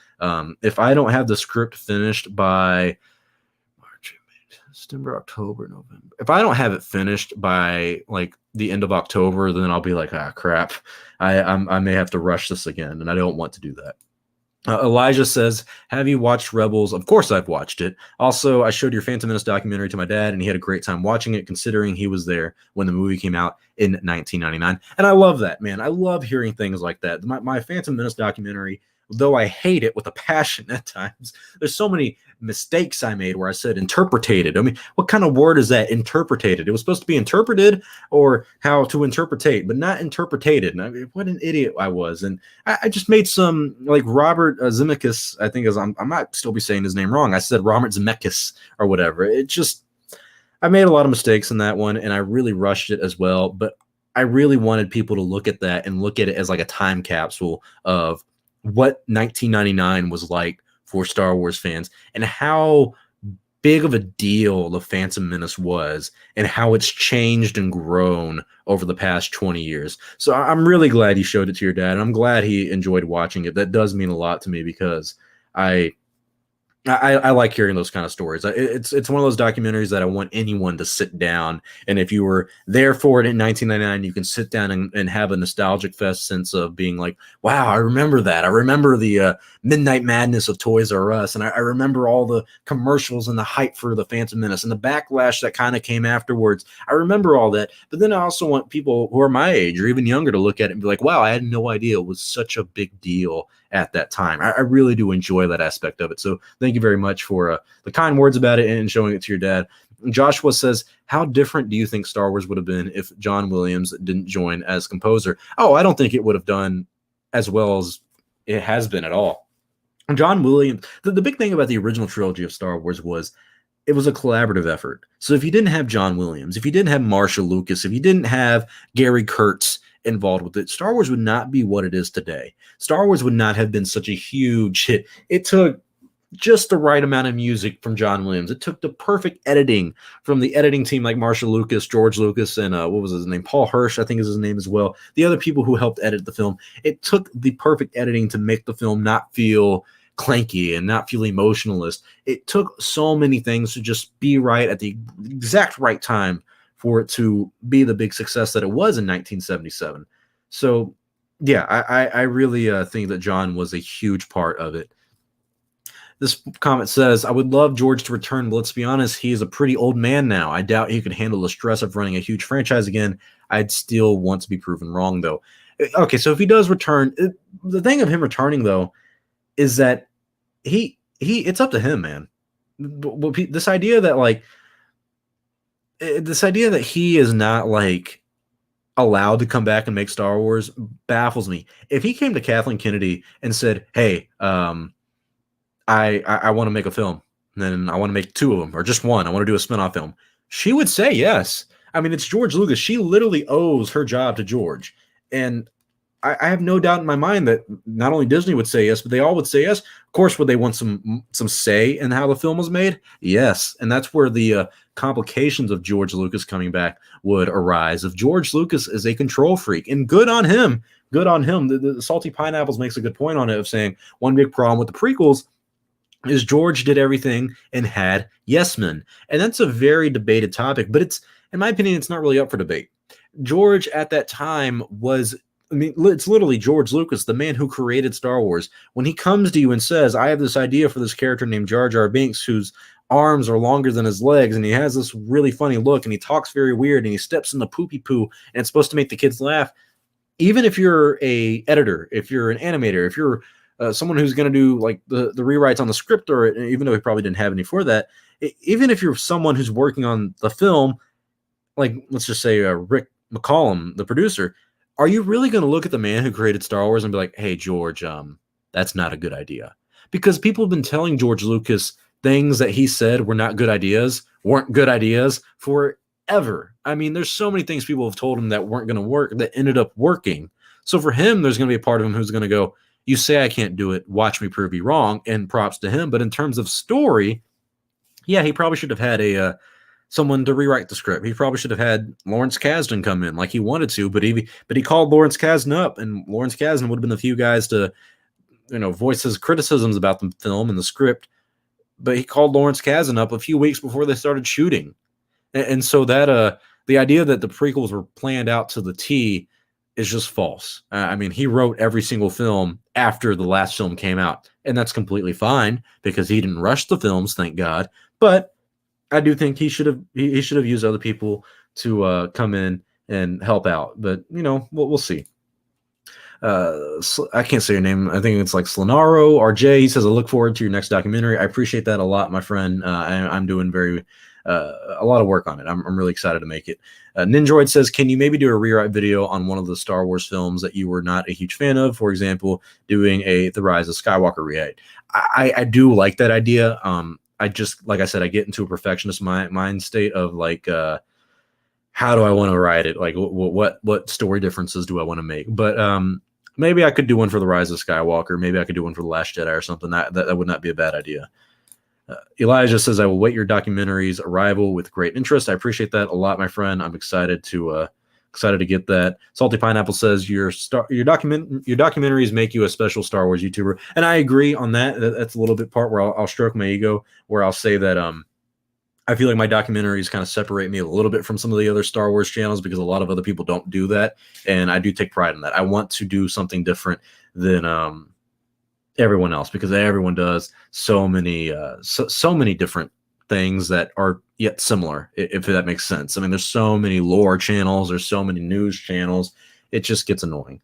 If I don't have the script finished by September, October, November. If I don't have it finished by like the end of October, then I'll be like, crap. I may have to rush this again, and I don't want to do that. Elijah says, have you watched Rebels? Of course I've watched it. Also, I showed your Phantom Menace documentary to my dad, and he had a great time watching it, considering he was there when the movie came out in 1999. And I love that, man. I love hearing things like that. My Phantom Menace documentary, though I hate it with a passion at times, there's so many mistakes I made where I said interpreted. I mean, what kind of word is that, interpreted? It was supposed to be interpreted or how to interpretate, but not interpreted. And I mean, what an idiot I was. And I just made some, like Robert Zemeckis, I think I might still be saying his name wrong. I said Robert Zemeckis or whatever. It just, I made a lot of mistakes in that one, and I really rushed it as well. But I really wanted people to look at that and look at it as like a time capsule of what 1999 was like for Star Wars fans and how big of a deal the Phantom Menace was and how it's changed and grown over the past 20 years. So I'm really glad you showed it to your dad, and I'm glad he enjoyed watching it. That does mean a lot to me because I like hearing those kind of stories. It's one of those documentaries that I want anyone to sit down. And if you were there for it in 1999, you can sit down and have a nostalgic fest sense of being like, wow, I remember that. I remember the Midnight Madness of Toys R Us. And I remember all the commercials and the hype for the Phantom Menace and the backlash that kind of came afterwards. I remember all that. But then I also want people who are my age or even younger to look at it and be like, wow, I had no idea it was such a big deal at that time. I really do enjoy that aspect of it. So thank you very much for the kind words about it and showing it to your dad. Joshua says, how different do you think Star Wars would have been if John Williams didn't join as composer? Oh, I don't think it would have done as well as it has been at all. John Williams, the big thing about the original trilogy of Star Wars was it was a collaborative effort. So if you didn't have John Williams, if you didn't have Marshall Lucas, if you didn't have Gary Kurtz involved with it, Star Wars would not be what it is today. Star Wars would not have been such a huge hit. It took just the right amount of music from John Williams. It took the perfect editing from the editing team like Marshall Lucas, George Lucas, and what was his name? Paul Hirsch, I think is his name as well. The other people who helped edit the film. It took the perfect editing to make the film not feel clanky and not feel emotionalist. It took so many things to just be right at the exact right time for it to be the big success that it was in 1977. So, yeah, I really think that John was a huge part of it. This comment says, I would love George to return, but let's be honest, he is a pretty old man now. I doubt he could handle the stress of running a huge franchise again. I'd still want to be proven wrong, though. Okay, so if he does return, the thing of him returning, though, is that it's up to him, man. This idea that he is not like allowed to come back and make Star Wars baffles me. If he came to Kathleen Kennedy and said, hey, I want to make a film, and then I want to make two of them or just one, I want to do a spinoff film, she would say yes. I mean, it's George Lucas. She literally owes her job to George. And I have no doubt in my mind that not only Disney would say yes, but they all would say yes. Of course, would they want some say in how the film was made? Yes. And that's where the complications of George Lucas coming back would arise. If George Lucas is a control freak, and good on him, The Salty Pineapples makes a good point on it of saying one big problem with the prequels is George did everything and had yes men. And that's a very debated topic, but in my opinion, it's not really up for debate. George at that time was, I mean, it's literally George Lucas, the man who created Star Wars. When he comes to you and says, I have this idea for this character named Jar Jar Binks, whose arms are longer than his legs, and he has this really funny look, and he talks very weird, and he steps in the poopy poo, and it's supposed to make the kids laugh. Even if you're a editor, if you're an animator, if you're someone who's going to do like the rewrites on the script, or even though he probably didn't have any for that, even if you're someone who's working on the film, like let's just say Rick McCallum, the producer, are you really going to look at the man who created Star Wars and be like, hey, George, that's not a good idea? Because people have been telling George Lucas things that he said weren't good ideas forever. I mean, there's so many things people have told him that weren't going to work that ended up working. So for him, there's going to be a part of him who's going to go, you say I can't do it, watch me prove you wrong, and props to him. But in terms of story, yeah, he probably should have had someone to rewrite the script. He probably should have had Lawrence Kasdan come in like he wanted to, but he called Lawrence Kasdan up, and Lawrence Kasdan would have been the few guys to, voice his criticisms about the film and the script. But he called Lawrence Kasdan up a few weeks before they started shooting, and so that the idea that the prequels were planned out to the T is just false. I mean, he wrote every single film after the last film came out, and that's completely fine because he didn't rush the films, thank God. But I do think he should have used other people to come in and help out. But we'll see. I can't say your name. I think it's like Slanaro RJ. He says, I look forward to your next documentary. I appreciate that a lot, my friend. I'm doing a lot of work on it. I'm really excited to make it. Ninjroid says, can you maybe do a rewrite video on one of the Star Wars films that you were not a huge fan of? For example, doing The Rise of Skywalker rewrite. I do like that idea. I just, like I said, I get into a perfectionist mind state of like, how do I want to write it? Like, what story differences do I want to make? But maybe I could do one for The Rise of Skywalker. Maybe I could do one for The Last Jedi or something. That would not be a bad idea. Elijah says, I will wait your documentary's arrival with great interest. I appreciate that a lot, my friend. I'm excited to get that. Salty Pineapple says, your documentaries make you a special Star Wars YouTuber. And I agree on that. That's a little bit part where I'll stroke my ego, where I'll say that I feel like my documentaries kind of separate me a little bit from some of the other Star Wars channels because a lot of other people don't do that. And I do take pride in that. I want to do something different than everyone else because everyone does so many different things that are yet similar, if that makes sense. I mean, there's so many lore channels, there's so many news channels, it just gets annoying.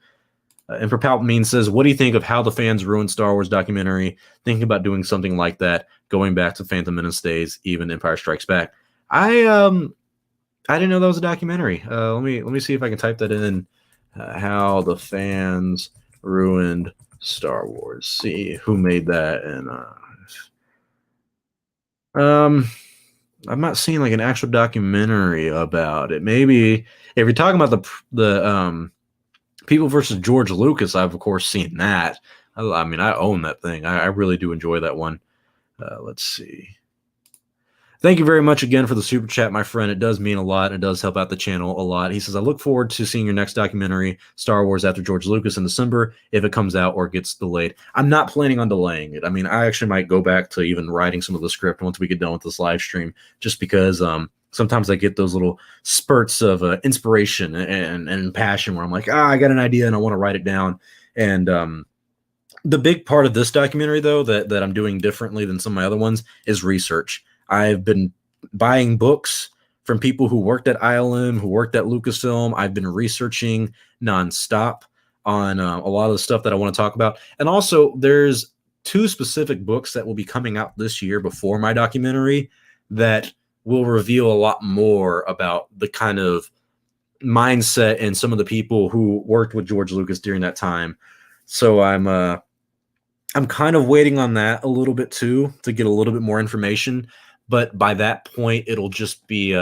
And for Palpatine says, what do you think of how the fans ruined Star Wars documentary? Thinking about doing something like that, going back to Phantom Menace days, even Empire Strikes Back. I didn't know that was a documentary. Let me see if I can type that in. How the fans ruined Star Wars. See who made that. And I'm not seeing like an actual documentary about it. Maybe if you're talking about the People versus George Lucas, I've of course seen that. I mean, I own that thing. I really do enjoy that one. Let's see. Thank you very much again for the super chat, my friend. It does mean a lot. It does help out the channel a lot. He says, I look forward to seeing your next documentary, Star Wars After George Lucas, in December, if it comes out or gets delayed. I'm not planning on delaying it. I mean, I actually might go back to even writing some of the script once we get done with this live stream, just because sometimes I get those little spurts of inspiration and passion where I'm like, I got an idea and I want to write it down. And the big part of this documentary, though, that I'm doing differently than some of my other ones is research. I've been buying books from people who worked at ILM, who worked at Lucasfilm. I've been researching nonstop on a lot of the stuff that I want to talk about. And also, there's 2 specific books that will be coming out this year before my documentary that will reveal a lot more about the kind of mindset and some of the people who worked with George Lucas during that time. So I'm kind of waiting on that a little bit too, to get a little bit more information. But by that point, it'll just be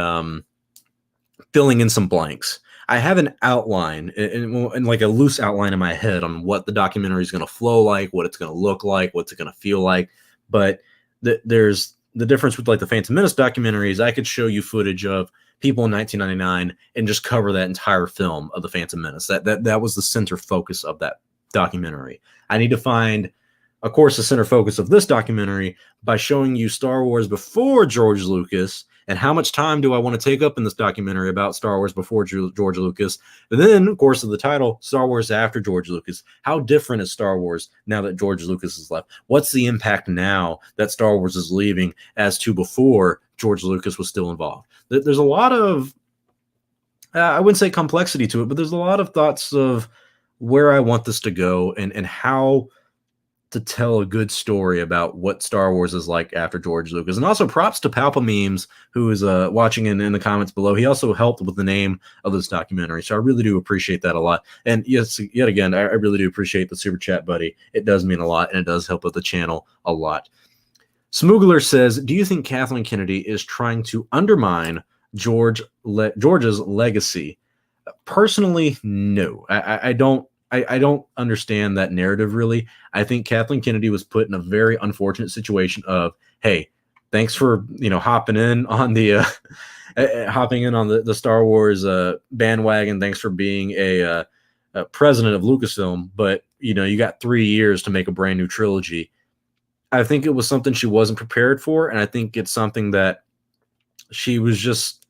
filling in some blanks. I have an outline and like a loose outline in my head on what the documentary is going to flow like, what it's going to look like, what's it going to feel like. But there's the difference with like the Phantom Menace documentaries. I could show you footage of people in 1999 and just cover that entire film of the Phantom Menace. That was the center focus of that documentary. I need to find, of course, the center focus of this documentary by showing you Star Wars before George Lucas and how much time do I want to take up in this documentary about Star Wars before George Lucas. And then, of course, of the title, Star Wars After George Lucas. How different is Star Wars now that George Lucas is left? What's the impact now that Star Wars is leaving as to before George Lucas was still involved? There's a lot of, I wouldn't say complexity to it, but there's a lot of thoughts of where I want this to go and how to tell a good story about what Star Wars is like after George Lucas. And also props to Palpamemes, who is watching in the comments below. He also helped with the name of this documentary. So I really do appreciate that a lot. And yes, yet again, I really do appreciate the super chat, buddy. It does mean a lot, and it does help with the channel a lot. Smoogler says, do you think Kathleen Kennedy is trying to undermine George's legacy? Personally, no. I don't understand that narrative, really. I think Kathleen Kennedy was put in a very unfortunate situation of, hey, thanks for hopping in on the Star Wars bandwagon. Thanks for being a president of Lucasfilm, but you got 3 years to make a brand new trilogy. I think it was something she wasn't prepared for, and I think it's something that she was just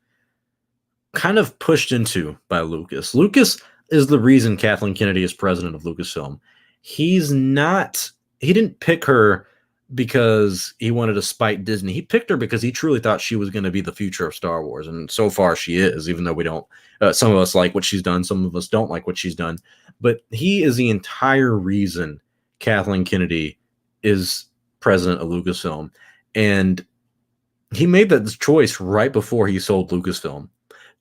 kind of pushed into by Lucas. Lucas is the reason Kathleen Kennedy is president of Lucasfilm. He didn't pick her because he wanted to spite Disney. He picked her because he truly thought she was going to be the future of Star Wars. And so far she is, even though we don't, some of us like what she's done. Some of us don't like what she's done, but he is the entire reason Kathleen Kennedy is president of Lucasfilm. And he made that choice right before he sold Lucasfilm.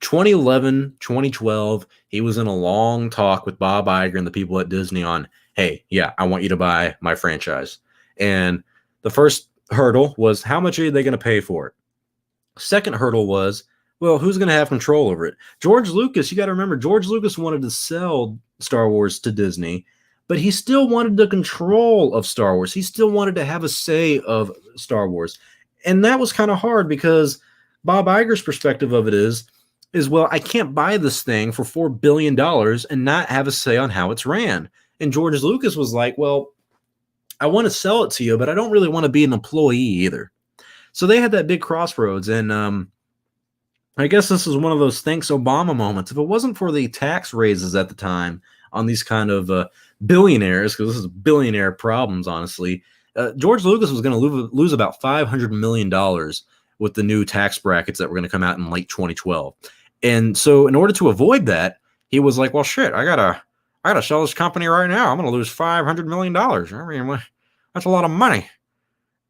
2011, 2012, he was in a long talk with Bob Iger and the people at Disney on, hey, yeah, I want you to buy my franchise. And the first hurdle was, how much are they going to pay for it? Second hurdle was, well, who's going to have control over it? George Lucas, you got to remember, George Lucas wanted to sell Star Wars to Disney, but he still wanted the control of Star Wars. He still wanted to have a say of Star Wars. And that was kind of hard because Bob Iger's perspective of it is, well, I can't buy this thing for $4 billion and not have a say on how it's ran. And George Lucas was like, well, I want to sell it to you, but I don't really want to be an employee either. So they had that big crossroads. And I guess this is one of those thanks Obama moments. If it wasn't for the tax raises at the time on these kind of billionaires, because this is billionaire problems, honestly, George Lucas was going to lose about $500 million with the new tax brackets that were going to come out in late 2012. And so in order to avoid that, he was like, well, shit, I gotta sell this company right now. I'm going to lose $500 million. I mean, that's a lot of money.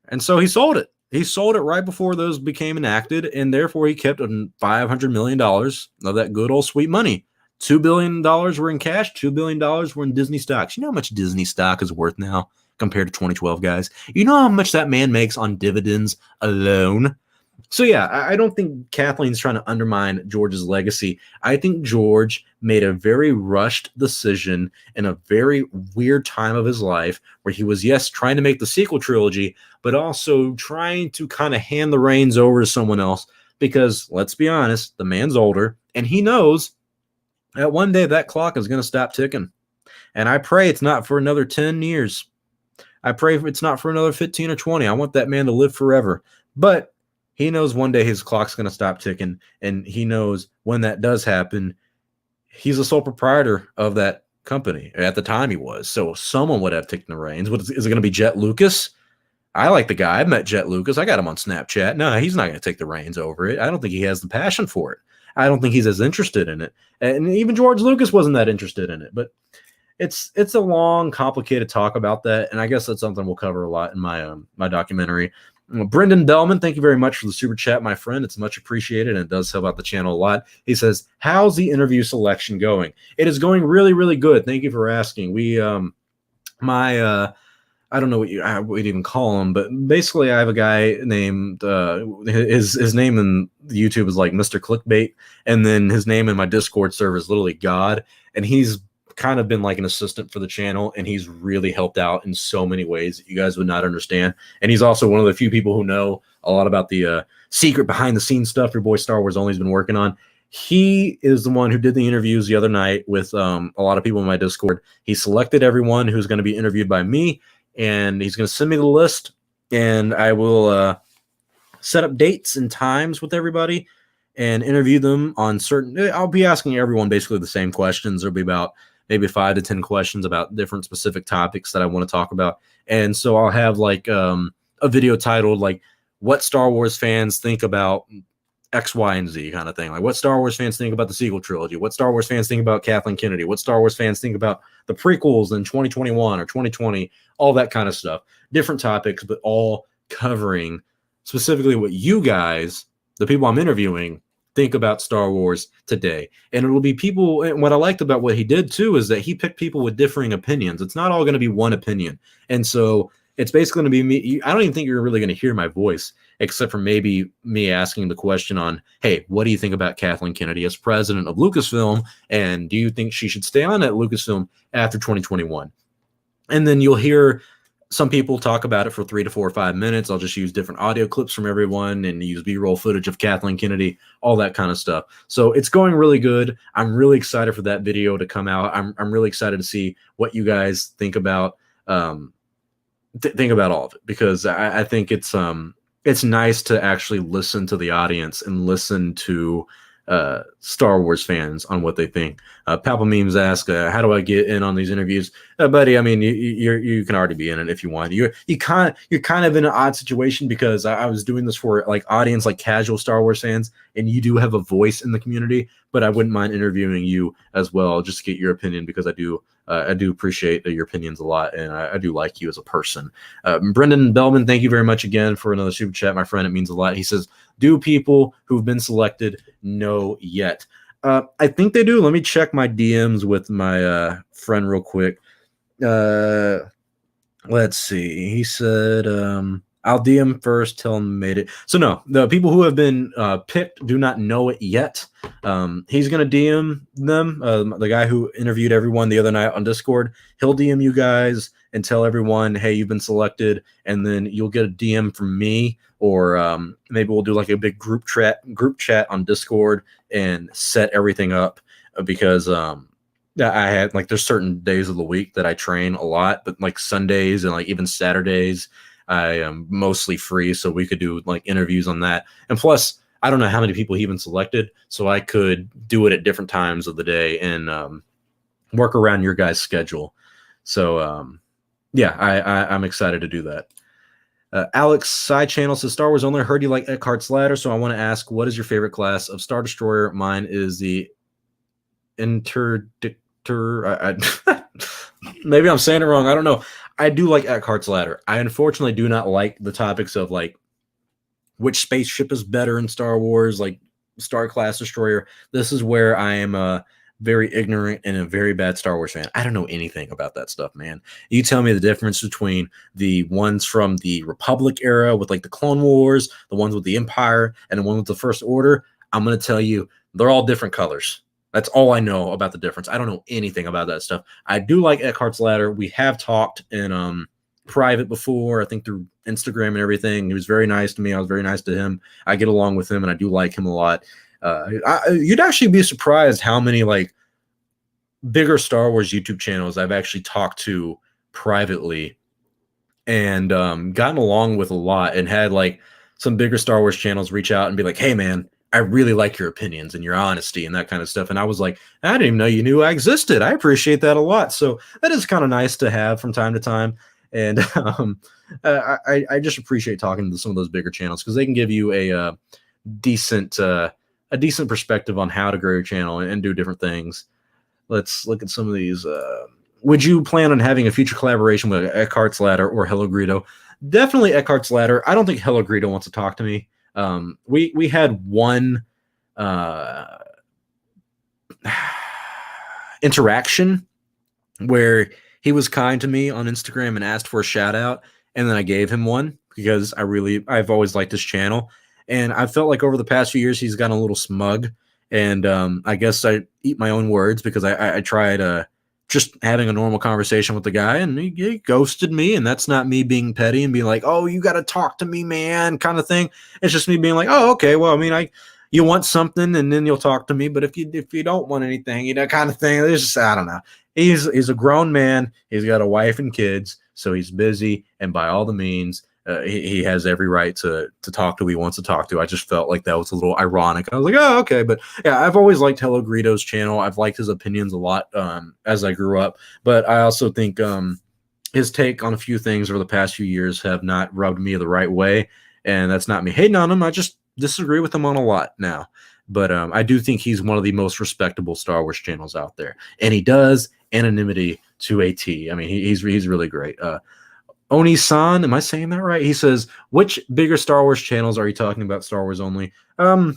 And so he sold it. He sold it right before those became enacted, and therefore he kept $500 million of that good old sweet money. $2 billion were in cash, $2 billion were in Disney stocks. You know how much Disney stock is worth now compared to 2012, guys? You know how much that man makes on dividends alone? So yeah, I don't think Kathleen's trying to undermine George's legacy. I think George made a very rushed decision in a very weird time of his life where he was, yes, trying to make the sequel trilogy, but also trying to kind of hand the reins over to someone else because, let's be honest, the man's older, and he knows that one day that clock is going to stop ticking. And I pray it's not for another 10 years. I pray it's not for another 15 or 20. I want that man to live forever. But he knows one day his clock's going to stop ticking, and he knows when that does happen, he's the sole proprietor of that company. At the time he was. So someone would have taken the reins. Is it going to be Jet Lucas? I like the guy. I've met Jet Lucas. I got him on Snapchat. No, he's not going to take the reins over it. I don't think he has the passion for it. I don't think he's as interested in it. And even George Lucas wasn't that interested in it. But it's a long, complicated talk about that, and I guess that's something we'll cover a lot in my my documentary. Brendan Bellman, thank you very much for the super chat, my friend. It's much appreciated, and it does help out the channel a lot. He says, how's the interview selection going? It is going really, really good. Thank you for asking. We, I don't know what you'd even call him, but basically I have a guy named, his name in YouTube is like Mr. Clickbait, and then his name in my Discord server is literally God, and he's kind of been like an assistant for the channel, and he's really helped out in so many ways that you guys would not understand. And he's also one of the few people who know a lot about the secret behind the scenes stuff your boy Star Wars Only's been working on. He is the one who did the interviews the other night with a lot of people in my Discord. He selected everyone who's going to be interviewed by me, and he's going to send me the list, and I will set up dates and times with everybody and interview them on certain. I'll be asking everyone basically the same questions. There'll be about maybe 5 to 10 questions about different specific topics that I want to talk about. And so I'll have like a video titled like what Star Wars fans think about X, Y, and Z kind of thing. Like what Star Wars fans think about the sequel trilogy, what Star Wars fans think about Kathleen Kennedy, what Star Wars fans think about the prequels in 2021 or 2020, all that kind of stuff. Different topics, but all covering specifically what you guys, the people I'm interviewing, think about Star Wars today. And it will be people, and what I liked about what he did too is that he picked people with differing opinions. It's not all going to be one opinion. And so it's basically going to be me. I don't even think you're really going to hear my voice, except for maybe me asking the question on, hey, what do you think about Kathleen Kennedy as president of Lucasfilm? And do you think she should stay on at Lucasfilm after 2021? And then you'll hear some people talk about it for 3 to 4 or 5 minutes. I'll just use different audio clips from everyone and use B-roll footage of Kathleen Kennedy, all that kind of stuff. So it's going really good. I'm really excited for that video to come out. I'm really excited to see what you guys think about think about all of it, because I think it's nice to actually listen to the audience and listen to Star Wars fans on what they think. Papa Memes ask, how do I get in on these interviews? Buddy, I mean, you can already be in it if you want. You're kind of in an odd situation because I was doing this for like audience, like casual Star Wars fans, and you do have a voice in the community. But I wouldn't mind interviewing you as well, just to get your opinion, because I do appreciate your opinions a lot, and I do like you as a person. Brendan Bellman, thank you very much again for another super chat, my friend. It means a lot. He says, do people who've been selected know yet? I think they do. Let me check my DMs with my friend real quick. Let's see. He said, I'll DM first, tell him made it. So no, the people who have been picked do not know it yet. He's going to DM them. The guy who interviewed everyone the other night on Discord, he'll DM you guys and tell everyone, hey, you've been selected. And then you'll get a DM from me, or maybe we'll do like a big group chat on Discord and set everything up, because I had like, there's certain days of the week that I train a lot, but like Sundays and like even Saturdays, I am mostly free, so we could do like interviews on that. And plus, I don't know how many people he even selected, so I could do it at different times of the day and work around your guys' schedule. So yeah, I'm excited to do that. Alex Side Channel says, Star Wars Only. I heard you like Eckhart's Ladder, so I want to ask, what is your favorite class of Star Destroyer? Mine is the Interdictor. Maybe I'm saying it wrong. I don't know. I do like Eckhart's Ladder. I unfortunately do not like the topics of like which spaceship is better in Star Wars, like Star Class Destroyer. This is where I am very ignorant and a very bad Star Wars fan. I don't know anything about that stuff, man. You tell me the difference between the ones from the Republic era with like the Clone Wars, the ones with the Empire, and the one with the First Order. I'm going to tell you, they're all different colors. That's all I know about the difference. I don't know anything about that stuff. I do like Eckhart's Ladder. We have talked in private before, I think through Instagram and everything. He was very nice to me. I was very nice to him. I get along with him, and I do like him a lot. You'd actually be surprised how many like bigger Star Wars YouTube channels I've actually talked to privately and gotten along with a lot, and had like some bigger Star Wars channels reach out and be like, hey, man, I really like your opinions and your honesty and that kind of stuff. And I was like, I didn't even know you knew I existed. I appreciate that a lot. So that is kind of nice to have from time to time. And I just appreciate talking to some of those bigger channels, because they can give you a decent perspective on how to grow your channel and do different things. Let's look at some of these. Would you plan on having a future collaboration with Eckhart's Ladder or Hello Greedo? Definitely Eckhart's Ladder. I don't think Hello Greedo wants to talk to me. We had one interaction where he was kind to me on Instagram and asked for a shout out, and then I gave him one because I've always liked his channel, and I felt like over the past few years he's gotten a little smug, and I guess I eat my own words, because I tried just having a normal conversation with the guy, and he ghosted me. And that's not me being petty and being like, oh, you got to talk to me, man, kind of thing. It's just me being like, oh, okay, well, I mean, you want something and then you'll talk to me, but if you don't want anything, kind of thing. There's just, I don't know. He's a grown man. He's got a wife and kids, so he's busy, and by all the means, he has every right to talk to who he wants to talk to. I just felt like that was a little ironic. I was like, oh, okay. But yeah, I've always liked Hello Greedo's channel. I've liked his opinions a lot as I grew up. But I also think his take on a few things over the past few years have not rubbed me the right way. And that's not me hating on him. I just disagree with him on a lot now. But I do think he's one of the most respectable Star Wars channels out there. And he does anonymity to a T. I mean, he's really great. Oni-san, am I saying that right? He says, which bigger Star Wars channels are you talking about? Star Wars Only. Well,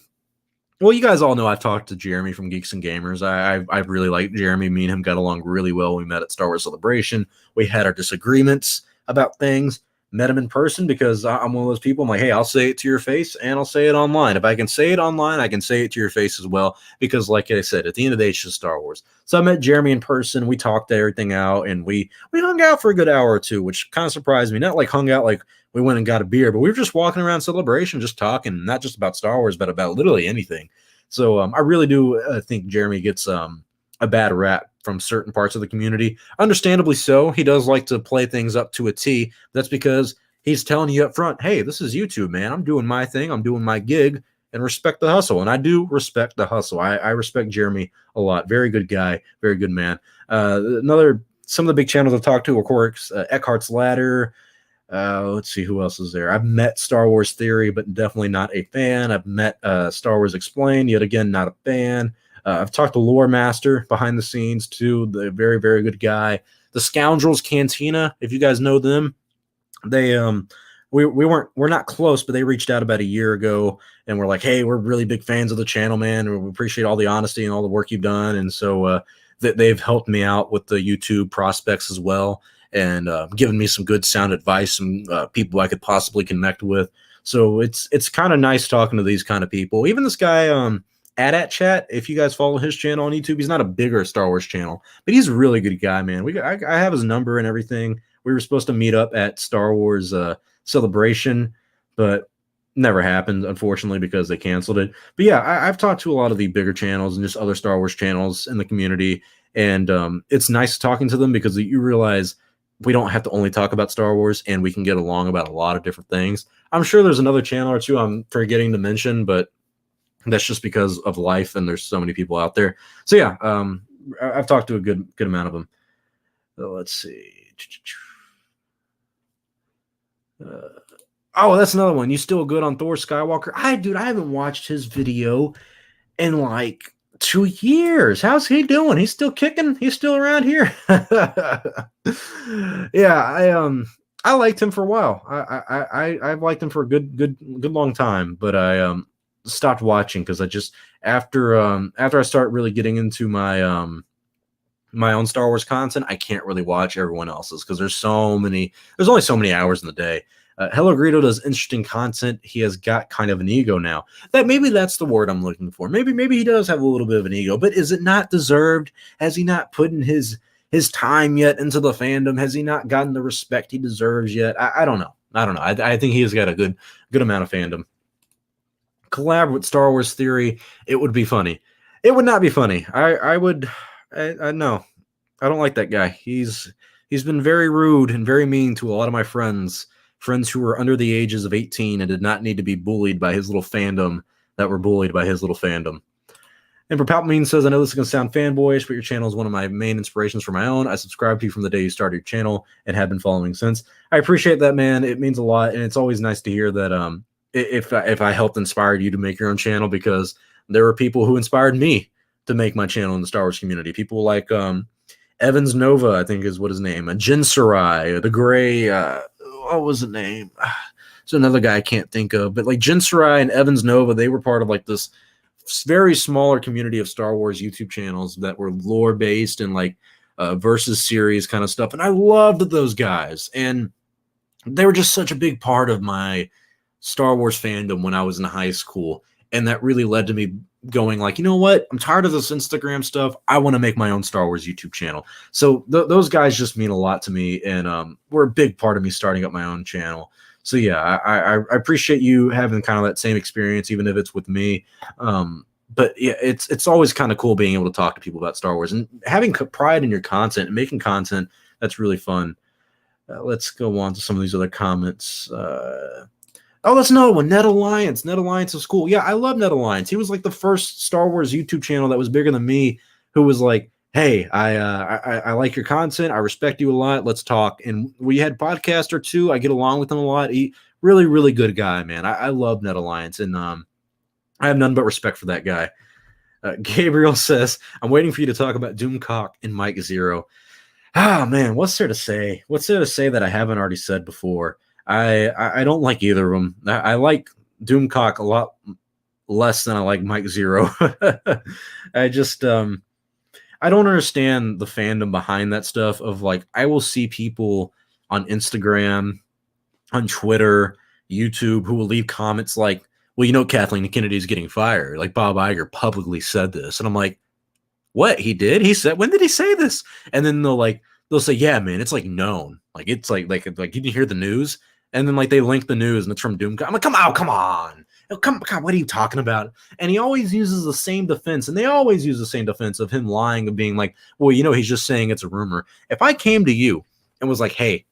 you guys all know I've talked to Jeremy from Geeks and Gamers. I really like Jeremy. Me and him got along really well. We met at Star Wars Celebration. We had our disagreements about things. Met him in person because I'm one of those people. I'm like, hey, I'll say it to your face and I'll say it online. If I can say it online, I can say it to your face as well. Because like I said, at the end of the day, it's just Star Wars. So I met Jeremy in person. We talked everything out, and we hung out for a good hour or two, which kind of surprised me. Not like hung out like we went and got a beer, but we were just walking around Celebration, just talking, not just about Star Wars, but about literally anything. So I really do think Jeremy gets a bad rap from certain parts of the community. Understandably so. He does like to play things up to a T. That's because he's telling you up front, hey, this is YouTube, man. I'm doing my thing. I'm doing my gig. and respect the hustle. And I do respect the hustle. I respect Jeremy a lot. Very good guy, very good man. Some of the big channels I've talked to, of course, Eckhart's Ladder. Let's see who else is there. I've met Star Wars Theory, but definitely not a fan. I've met Star Wars Explained, yet again, not a fan. I've talked to Lore Master behind the scenes too. The very, very good guy. The Scoundrels Cantina, if you guys know them, they we're not close, but they reached out about a year ago and we're like, hey, we're really big fans of the channel, man. We appreciate all the honesty and all the work you've done. And so they've helped me out with the YouTube prospects as well, and given me some good sound advice, some people I could possibly connect with. So it's kind of nice talking to these kind of people. Even this guy, at Chat, if you guys follow his channel on YouTube, he's not a bigger Star Wars channel, but he's a really good guy, man. I have his number and everything. We were supposed to meet up at Star Wars Celebration, but never happened, unfortunately, because they canceled it. But yeah, I've talked to a lot of the bigger channels and just other Star Wars channels in the community, and it's nice talking to them because you realize we don't have to only talk about Star Wars, and we can get along about a lot of different things. I'm sure there's another channel or two I'm forgetting to mention, but that's just because of life, and there's so many people out there. So yeah, I've talked to a good amount of them. So let's see. Oh, that's another one. You still good on Thor Skywalker? Dude, I haven't watched his video in like 2 years. How's he doing? He's still kicking? He's still around here? Yeah, I liked him for a while. I've liked him for a good long time, but I stopped watching because I just after I start really getting into my my own Star Wars content, I can't really watch everyone else's because there's only so many hours in the day. Hello Greedo does interesting content. He has got kind of an ego now. Maybe that's the word I'm looking for. Maybe he does have a little bit of an ego, but is it not deserved? Has he not put in his time yet into the fandom? Has he not gotten the respect he deserves yet? I don't know. I think he has got a good amount of fandom. Collab with Star Wars Theory. It would be funny. It would not be funny. I no. I don't like that guy. He's been very rude and very mean to a lot of my friends who were under the ages of 18 and did not need to be bullied by his little fandom that were bullied by his little fandom. And for Palpatine says, I know this is going to sound fanboyish, but your channel is one of my main inspirations for my own. I subscribed to you from the day you started your channel and have been following since. I appreciate that, man. It means a lot, and it's always nice to hear that if I helped inspire you to make your own channel, because there were people who inspired me to make my channel in the Star Wars community. People like Evans Nova, I think is what his name, Jin Sarai, the Gray, what was the name? So another guy I can't think of, but like Jin Sarai and Evans Nova, they were part of like this very smaller community of Star Wars YouTube channels that were lore based and like versus series kind of stuff. And I loved those guys, and they were just such a big part of my Star Wars fandom when I was in high school. And that really led to me going like, you know what? I'm tired of this Instagram stuff. I want to make my own Star Wars YouTube channel. So those guys just mean a lot to me, and were a big part of me starting up my own channel. So yeah, I appreciate you having kind of that same experience, even if it's with me. But yeah, it's always kind of cool being able to talk to people about Star Wars and having pride in your content and making content that's really fun. Let's go on to some of these other comments. Oh, that's another one. Net Alliance. Net Alliance is cool. Yeah, I love Net Alliance. He was like the first Star Wars YouTube channel that was bigger than me, who was like, hey, I like your content. I respect you a lot. Let's talk. And we had podcast or two. I get along with him a lot. He really, really good guy, man. I love Net Alliance, and I have none but respect for that guy. Gabriel says, I'm waiting for you to talk about Doomcock and Mike Zero. Ah, man, what's there to say? What's there to say that I haven't already said before? I don't like either of them. I like Doomcock a lot less than I like Mike Zero. I just I don't understand the fandom behind that stuff of like, I will see people on Instagram, on Twitter, YouTube, who will leave comments like, well, you know, Kathleen Kennedy is getting fired. Like Bob Iger publicly said this. And I'm like, what? He did? He said, when did he say this? And then they'll say, yeah, man, it's like known. Like, it's like you can hear the news. And then like they link the news and it's from Doom. I'm like, come on. Come on, what are you talking about? And he always uses the same defense, and they always use the same defense of him lying, of being like, well, you know, he's just saying it's a rumor. If I came to you and was like, hey,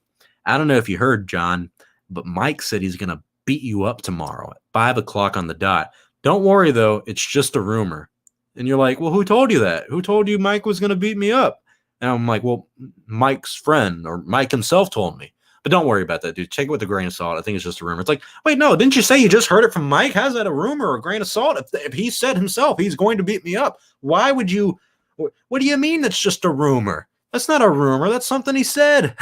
I don't know if you heard, John, but Mike said he's going to beat you up tomorrow at 5 o'clock on the dot. Don't worry, though. It's just a rumor. And you're like, well, who told you that? Who told you Mike was going to beat me up? And I'm like, well, Mike's friend or Mike himself told me. But don't worry about that, dude. Take it with a grain of salt. I think it's just a rumor. It's like, wait, no, didn't you say you just heard it from Mike? How's that a rumor or a grain of salt? If he said himself he's going to beat me up, why would you? What do you mean that's just a rumor? That's not a rumor. That's something he said.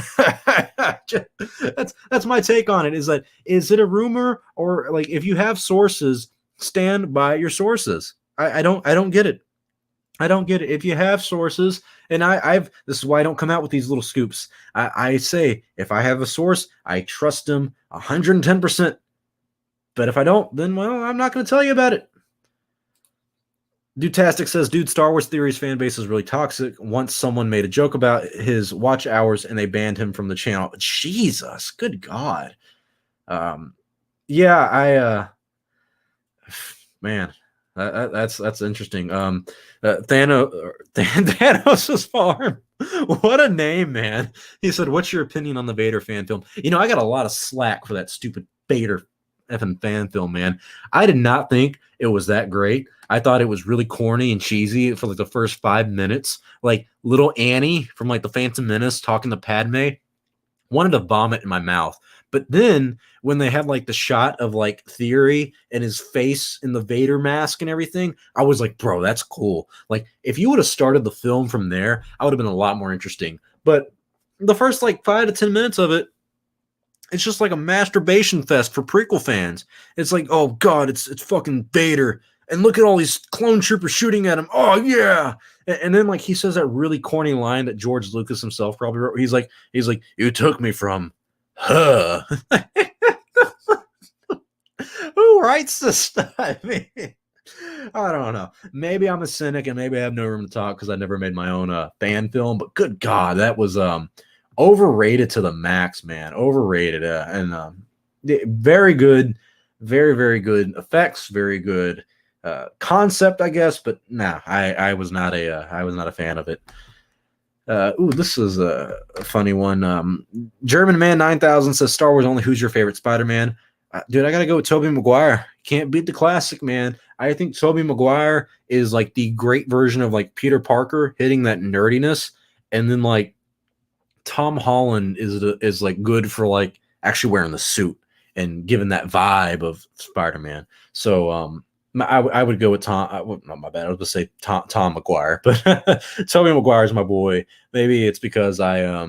That's my take on it. Is it a rumor, or like, if you have sources, stand by your sources? I don't get it. I don't get it. If you have sources, and this is why I don't come out with these little scoops. I say, if I have a source, I trust them 110%. But if I don't, then, well, I'm not going to tell you about it. Dudetastic says, dude, Star Wars Theories fan base is really toxic. Once someone made a joke about his watch hours and they banned him from the channel. Jesus, good God. Yeah, man, that's interesting. Thanos' farm. What a name, man. He said, what's your opinion on the Vader fan film? I got a lot of slack for that stupid Vader effing fan film, man. I did not think it was that great. I thought it was really corny and cheesy for like the first 5 minutes. Like little Annie from like the Phantom Menace talking to Padme, wanted to vomit in my mouth. But then when they had like the shot of like Theory and his face in the Vader mask and everything, I was like, bro, that's cool. Like if you would have started the film from there, I would have been a lot more interesting. But the first like 5 to 10 minutes of it, it's just like a masturbation fest for prequel fans. It's like, oh God, it's fucking Vader. And look at all these clone troopers shooting at him. Oh yeah. And then like he says that really corny line that George Lucas himself probably wrote. He's like, you took me from her. Who writes this stuff? I mean, I don't know. Maybe I'm a cynic and maybe I have no room to talk because I never made my own fan film. But good God, that was overrated to the max, man. Overrated. Very good, very, very good effects, very good concept, I guess. But nah, I was not a fan of it. This is a funny one. German Man 9000 says, Star Wars only. Who's your favorite Spider-Man? Dude, I gotta go with Tobey Maguire. Can't beat the classic, man. I think Tobey Maguire is like the great version of like Peter Parker hitting that nerdiness, and then like Tom Holland is like good for like actually wearing the suit and giving that vibe of Spider-Man. So I would go with Tom. Not my bad. I was going to say Tom Maguire, but Tobey Maguire is my boy. Maybe it's because I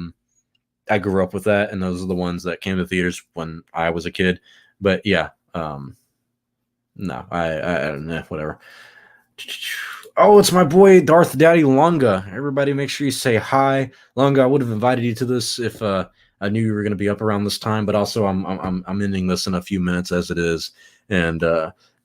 grew up with that, and those are the ones that came to theaters when I was a kid. But yeah, no, I whatever. Oh, it's my boy Darth Daddy Lunga. Everybody, make sure you say hi, Lunga. I would have invited you to this if I knew you were going to be up around this time, but also I'm ending this in a few minutes as it is, and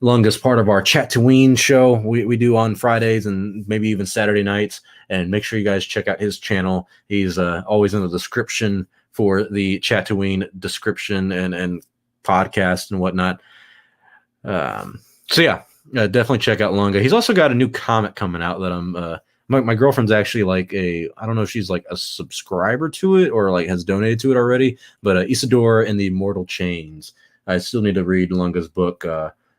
Lunga's part of our Chat-to-Ween show we do on Fridays and maybe even Saturday nights. And make sure you guys check out his channel. He's always in the description for the Chat-to-Ween description and podcast and whatnot. So yeah, definitely check out Lunga. He's also got a new comic coming out that I'm my girlfriend's actually like I don't know if she's like a subscriber to it or like has donated to it already, but Isidore and the Immortal Chains. I still need to read Lunga's book,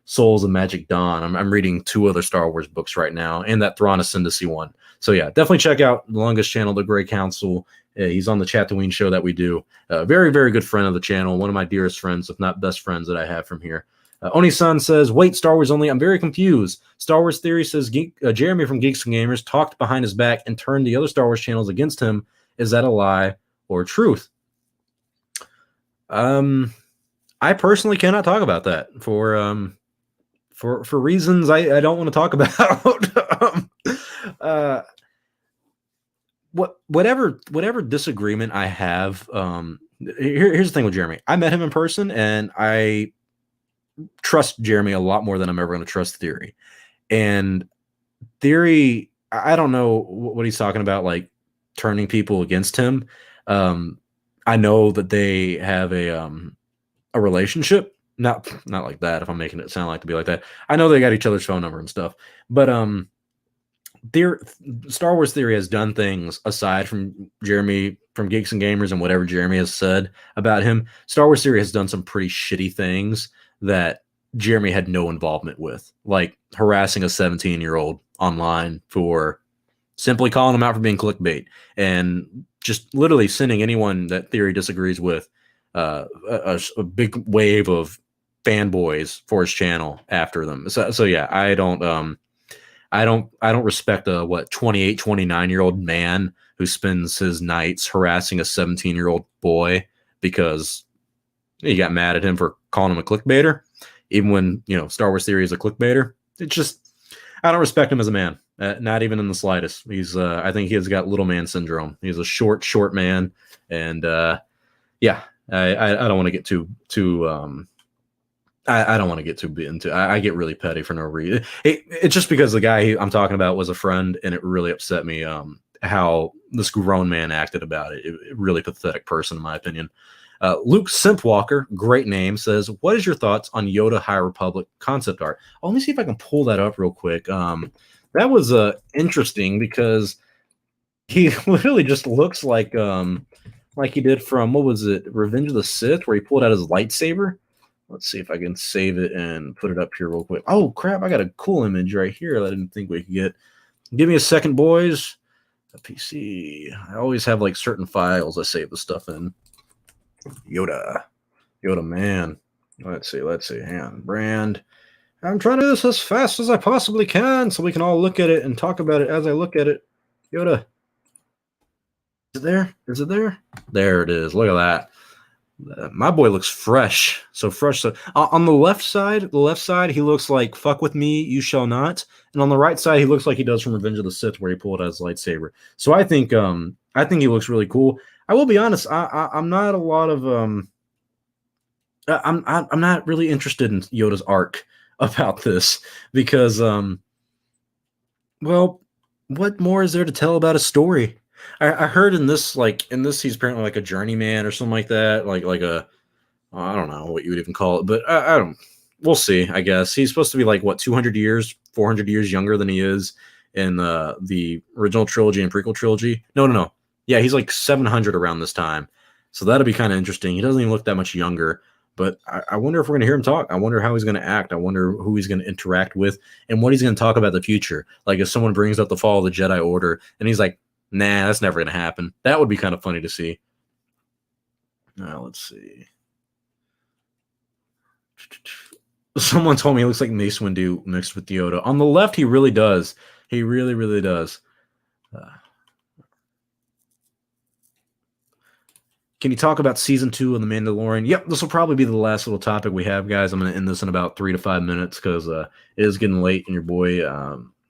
Souls of Magic Dawn. I'm reading 2 other Star Wars books right now, and that Thrawn Ascendancy one. So yeah, definitely check out Lunga's channel, The Grey Council. He's on the Chat-to-Ween show that we do. Very, very good friend of the channel. One of my dearest friends, if not best friends that I have from here. Oni-san says, wait, Star Wars only. I'm very confused. Star Wars Theory says Jeremy from Geeks and Gamers talked behind his back and turned the other Star Wars channels against him. Is that a lie or truth? I personally cannot talk about that for reasons I don't want to talk about. Whatever disagreement I have, here's the thing with Jeremy. I met him in person, and I trust Jeremy a lot more than I'm ever going to trust Theory. And Theory, I don't know what he's talking about, like turning people against him. I know that they have a relationship. Not like that, if I'm making it sound like to be like that. I know they got each other's phone number and stuff, but Star Wars Theory has done things aside from Jeremy from Geeks and Gamers and whatever Jeremy has said about him. Star Wars Theory has done some pretty shitty things that Jeremy had no involvement with, like harassing a 17-year-old online for simply calling him out for being clickbait and just literally sending anyone that theory disagrees with a big wave of fanboys for his channel after them. So yeah, I don't respect a 28, 29-year-old man who spends his nights harassing a 17-year-old boy because he got mad at him for calling him a clickbaiter, even when Star Wars Theory is a clickbaiter. It's just I don't respect him as a man, not even in the slightest. I think he has got little man syndrome. He's a short man, and yeah, I don't want to get too I don't want to get too into. I get really petty for no reason. It's just because the guy I'm talking about was a friend, and it really upset me how this grown man acted about it. Really pathetic person, in my opinion. Luke Simpwalker, great name, says, "What is your thoughts on Yoda High Republic concept art?" Let me see if I can pull that up real quick. That was interesting because he literally just looks like he did from, what was it, Revenge of the Sith, where he pulled out his lightsaber. Let's see if I can save it and put it up here real quick. Oh, crap. I got a cool image right here that I didn't think we could get. Give me a second, boys. A PC. I always have like certain files I save the stuff in. Yoda man. Let's see. Hang on. Brand. I'm trying to do this as fast as I possibly can so we can all look at it and talk about it as I look at it. Yoda. Is it there? There it is. Look at that. My boy looks fresh. So fresh. So on the left side, he looks like "fuck with me, you shall not," and on the right side, he looks like he does from Revenge of the Sith, where he pulled out his lightsaber. So I think he looks really cool. I will be honest. I'm not a lot of I'm not really interested in Yoda's arc about this because well, what more is there to tell about a story? I heard in this he's apparently like a journeyman or something like that, like a I don't know what you would even call it, but I don't. We'll see. I guess he's supposed to be like 200 years, 400 years younger than he is in the original trilogy and prequel trilogy. No. Yeah, he's like 700 around this time, so that'll be kind of interesting. He doesn't even look that much younger, but I wonder if we're going to hear him talk. I wonder how he's going to act. I wonder who he's going to interact with and what he's going to talk about the future. Like if someone brings up the fall of the Jedi Order and he's like, "Nah, that's never going to happen." That would be kind of funny to see. Now, let's see. Someone told me he looks like Mace Windu mixed with Yoda. On the left, he really does. He really, really does. Can you talk about season 2 of The Mandalorian? Yep, this will probably be the last little topic we have, guys. I'm going to end this in about 3 to 5 minutes because it is getting late, and your boy,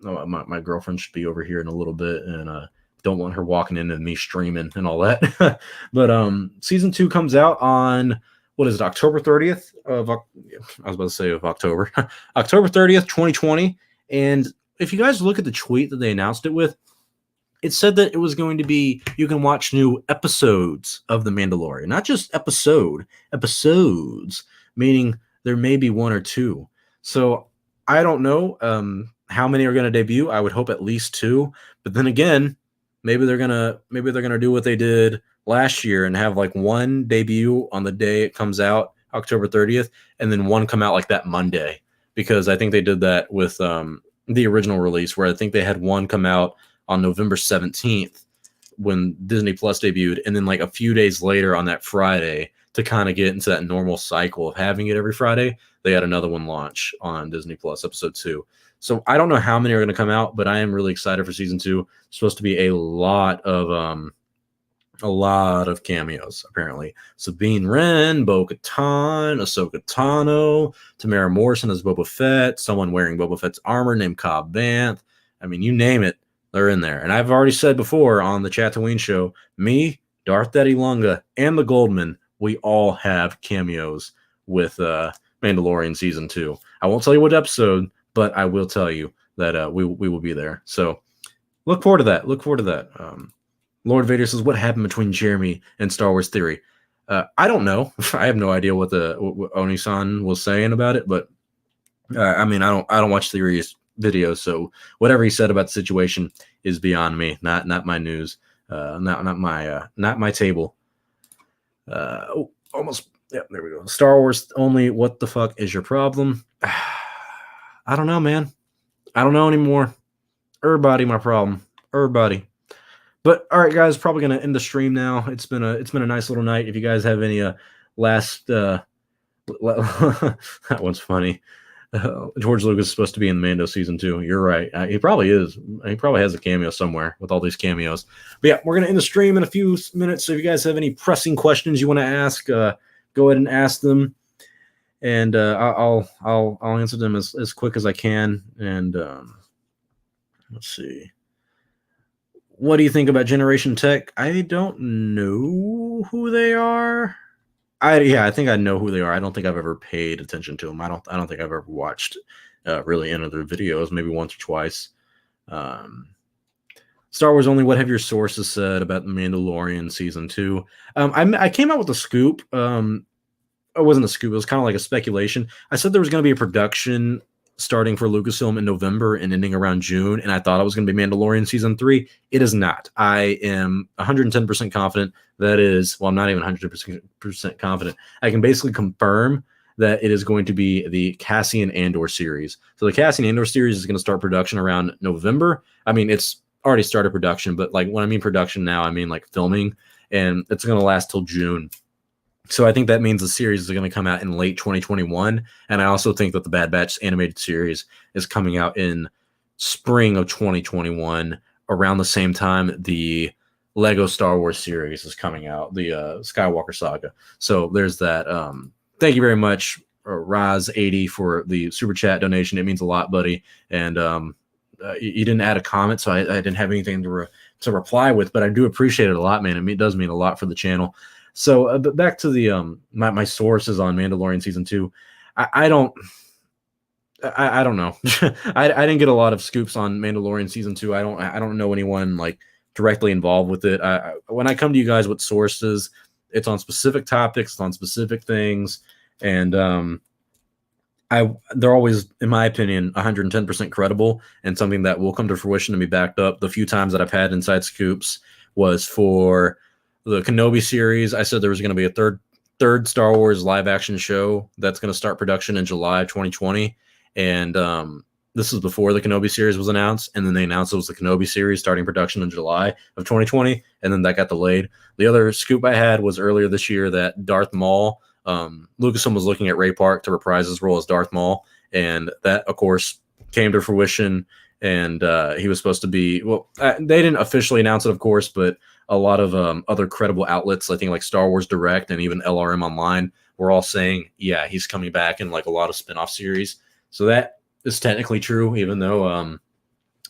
my girlfriend should be over here in a little bit, and don't want her walking into me streaming and all that. But season 2 comes out on, what is it, October 30th of, I was about to say of October, October 30th, 2020. And if you guys look at the tweet that they announced it with, it said that it was going to be, you can watch new episodes of The Mandalorian, not just episodes, meaning there may be 1 or 2. So I don't know how many are going to debut. I would hope at least 2. But then again, maybe they're gonna do what they did last year and have like 1 debut on the day it comes out, October 30th, and then 1 come out like that Monday. Because I think they did that with the original release, where I think they had 1 come out on November 17th when Disney Plus debuted, and then like a few days later on that Friday, to kind of get into that normal cycle of having it every Friday, they had another one launch on Disney Plus, episode 2. So I don't know how many are going to come out, but I am really excited for season 2. It's supposed to be a lot of cameos, apparently. Sabine Wren, Bo-Katan, Ahsoka Tano, Tamara Morrison as Boba Fett, someone wearing Boba Fett's armor named Cobb Vanth. I mean, you name it, they're in there. And I've already said before on the Tatooine show, me, Darth Daddy Lunga, and the Goldman, we all have cameos with Mandalorian season 2. I won't tell you what episode, but I will tell you that we will be there. So look forward to that. Lord Vader says, "What happened between Jeremy and Star Wars Theory?" I don't know. I have no idea what Oni-san was saying about it, but I mean, I don't watch Theory's videos, so whatever he said about the situation is beyond me. Not my news. Not my table. Almost. Yeah, there we go. Star Wars only. What the fuck is your problem? I don't know, man. I don't know anymore. Everybody, my problem. Everybody. But all right, guys, probably gonna end the stream now. It's been a nice little night. If you guys have any last that one's funny. George Lucas is supposed to be in Mando season 2. You're right. He probably is. He probably has a cameo somewhere with all these cameos. But yeah, we're gonna end the stream in a few minutes. So if you guys have any pressing questions you want to ask, go ahead and ask them, and I'll answer them as quick as I can. And let's see. What do you think about Generation Tech? I don't know who they are. I think I know who they are. I don't think I've ever paid attention to them. I don't think I've ever watched really any of their videos. Maybe once or twice. Star Wars Only. What have your sources said about the Mandalorian season 2? I came out with a scoop. It wasn't a scoop. It was kind of like a speculation. I said there was going to be a production starting for Lucasfilm in November and ending around June, and I thought it was going to be Mandalorian season 3. It is not. I am 110% confident that is. Well, I'm not even 100% confident. I can basically confirm that it is going to be the Cassian Andor series. So the Cassian Andor series is going to start production around November. I mean, it's already started production, but like when I mean production now, I mean like filming, and it's going to last till June. So I think that means the series is going to come out in late 2021. And I also think that the Bad Batch animated series is coming out in spring of 2021, around the same time the Lego Star Wars series is coming out, the Skywalker Saga. So there's that. Thank you very much, Raz80, for the super chat donation. It means a lot, buddy. And you didn't add a comment, so I didn't have anything to reply with, but I do appreciate it a lot, man. It does mean a lot for the channel. So but back to the my sources on Mandalorian season 2. I don't know. I didn't get a lot of scoops on Mandalorian season 2. I don't know anyone like directly involved with it. When I come to you guys with sources, it's on specific topics, it's on specific things, and they're always, in my opinion, 110% credible and something that will come to fruition and be backed up. The few times that I've had inside scoops was for the Kenobi series. I said there was going to be a third Star Wars live action show that's going to start production in July of 2020. And this is before the Kenobi series was announced. And then they announced it was the Kenobi series starting production in July of 2020. And then that got delayed. The other scoop I had was earlier this year that Darth Maul, Lucasfilm was looking at Ray Park to reprise his role as Darth Maul. And that, of course, came to fruition. And he was supposed to be, well, they didn't officially announce it, of course, but a lot of other credible outlets, I think like Star Wars Direct and even LRM Online, were all saying, yeah, he's coming back in like a lot of spinoff series. So that is technically true, even though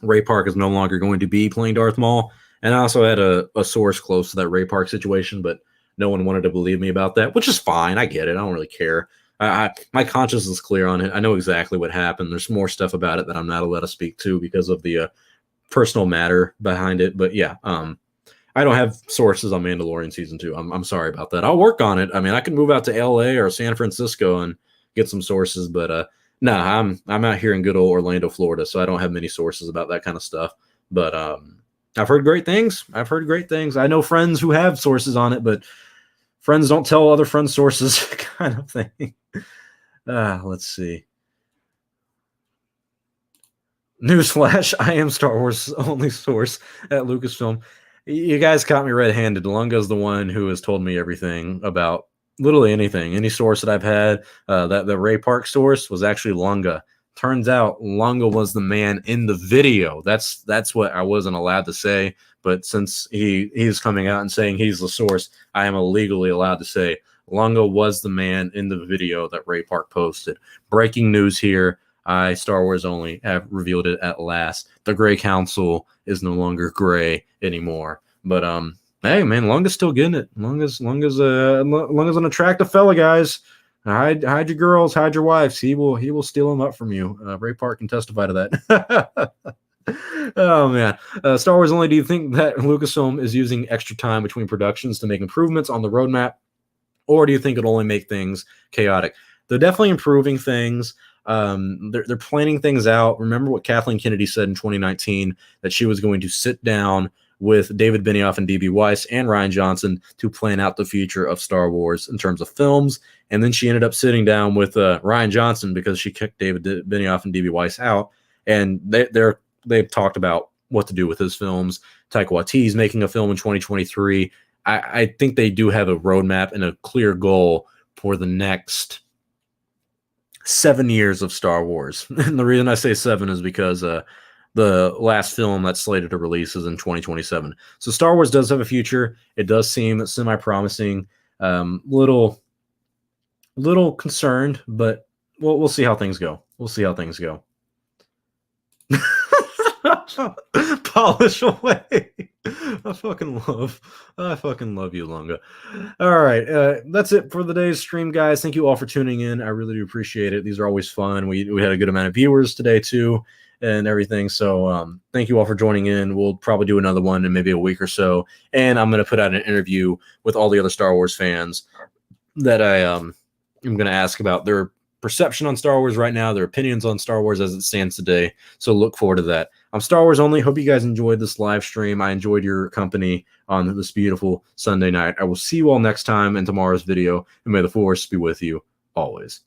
Ray Park is no longer going to be playing Darth Maul. And I also had a source close to that Ray Park situation, but no one wanted to believe me about that, which is fine. I get it. I don't really care. My conscience is clear on it. I know exactly what happened. There's more stuff about it that I'm not allowed to speak to because of the personal matter behind it. But yeah, I don't have sources on Mandalorian season 2. I'm sorry about that. I'll work on it. I mean, I can move out to LA or San Francisco and get some sources, but no, I'm out here in good old Orlando, Florida, so I don't have many sources about that kind of stuff. But I've heard great things. I know friends who have sources on it, but friends don't tell other friends' sources kind of thing. Let's see. Newsflash, I am Star Wars' only source at Lucasfilm. You guys caught me red-handed. Lunga's the one who has told me everything about literally anything. Any source that I've had, that the Ray Park source was actually Lunga. Turns out Lunga was the man in the video. That's what I wasn't allowed to say. But since he's coming out and saying he's the source, I am illegally allowed to say Lunga was the man in the video that Ray Park posted. Breaking news here. I, Star Wars Only, have revealed it at last. The Gray Council is no longer gray anymore. But hey, man, Lunga's still getting it. Lunga's an attractive fella, guys. Hide your girls, hide your wives. He will steal them up from you. Ray Park can testify to that. Oh man, Star Wars Only. Do you think that Lucasfilm is using extra time between productions to make improvements on the roadmap, or do you think it'll only make things chaotic? They're definitely improving things. They're planning things out. Remember what Kathleen Kennedy said in 2019, that she was going to sit down with David Benioff and D.B. Weiss and Rian Johnson to plan out the future of Star Wars in terms of films. And then she ended up sitting down with Rian Johnson because she kicked David Benioff and D.B. Weiss out. And they've talked about what to do with his films. Taika Waititi's making a film in 2023. I think they do have a roadmap and a clear goal for the next 7 years of Star Wars. And the reason I say 7 is because the last film that's slated to release is in 2027. So Star Wars does have a future. It does seem semi-promising. Little concerned, but we'll see how things go. We'll see how things go. Polish away. I fucking love you, Lunga. All right, that's it for the day's stream, guys. Thank you all for tuning in. I really do appreciate it. These are always fun. We had a good amount of viewers today too, and everything. So thank you all for joining in. We'll probably do another one in maybe a week or so, and I'm going to put out an interview with all the other Star Wars fans that I'm going to ask about their perception on Star Wars right now, their opinions on Star Wars as it stands today. So look forward to that. I'm Star Wars Only. Hope you guys enjoyed this live stream. I enjoyed your company on this beautiful Sunday night. I will see you all next time in tomorrow's video, and may the Force be with you always.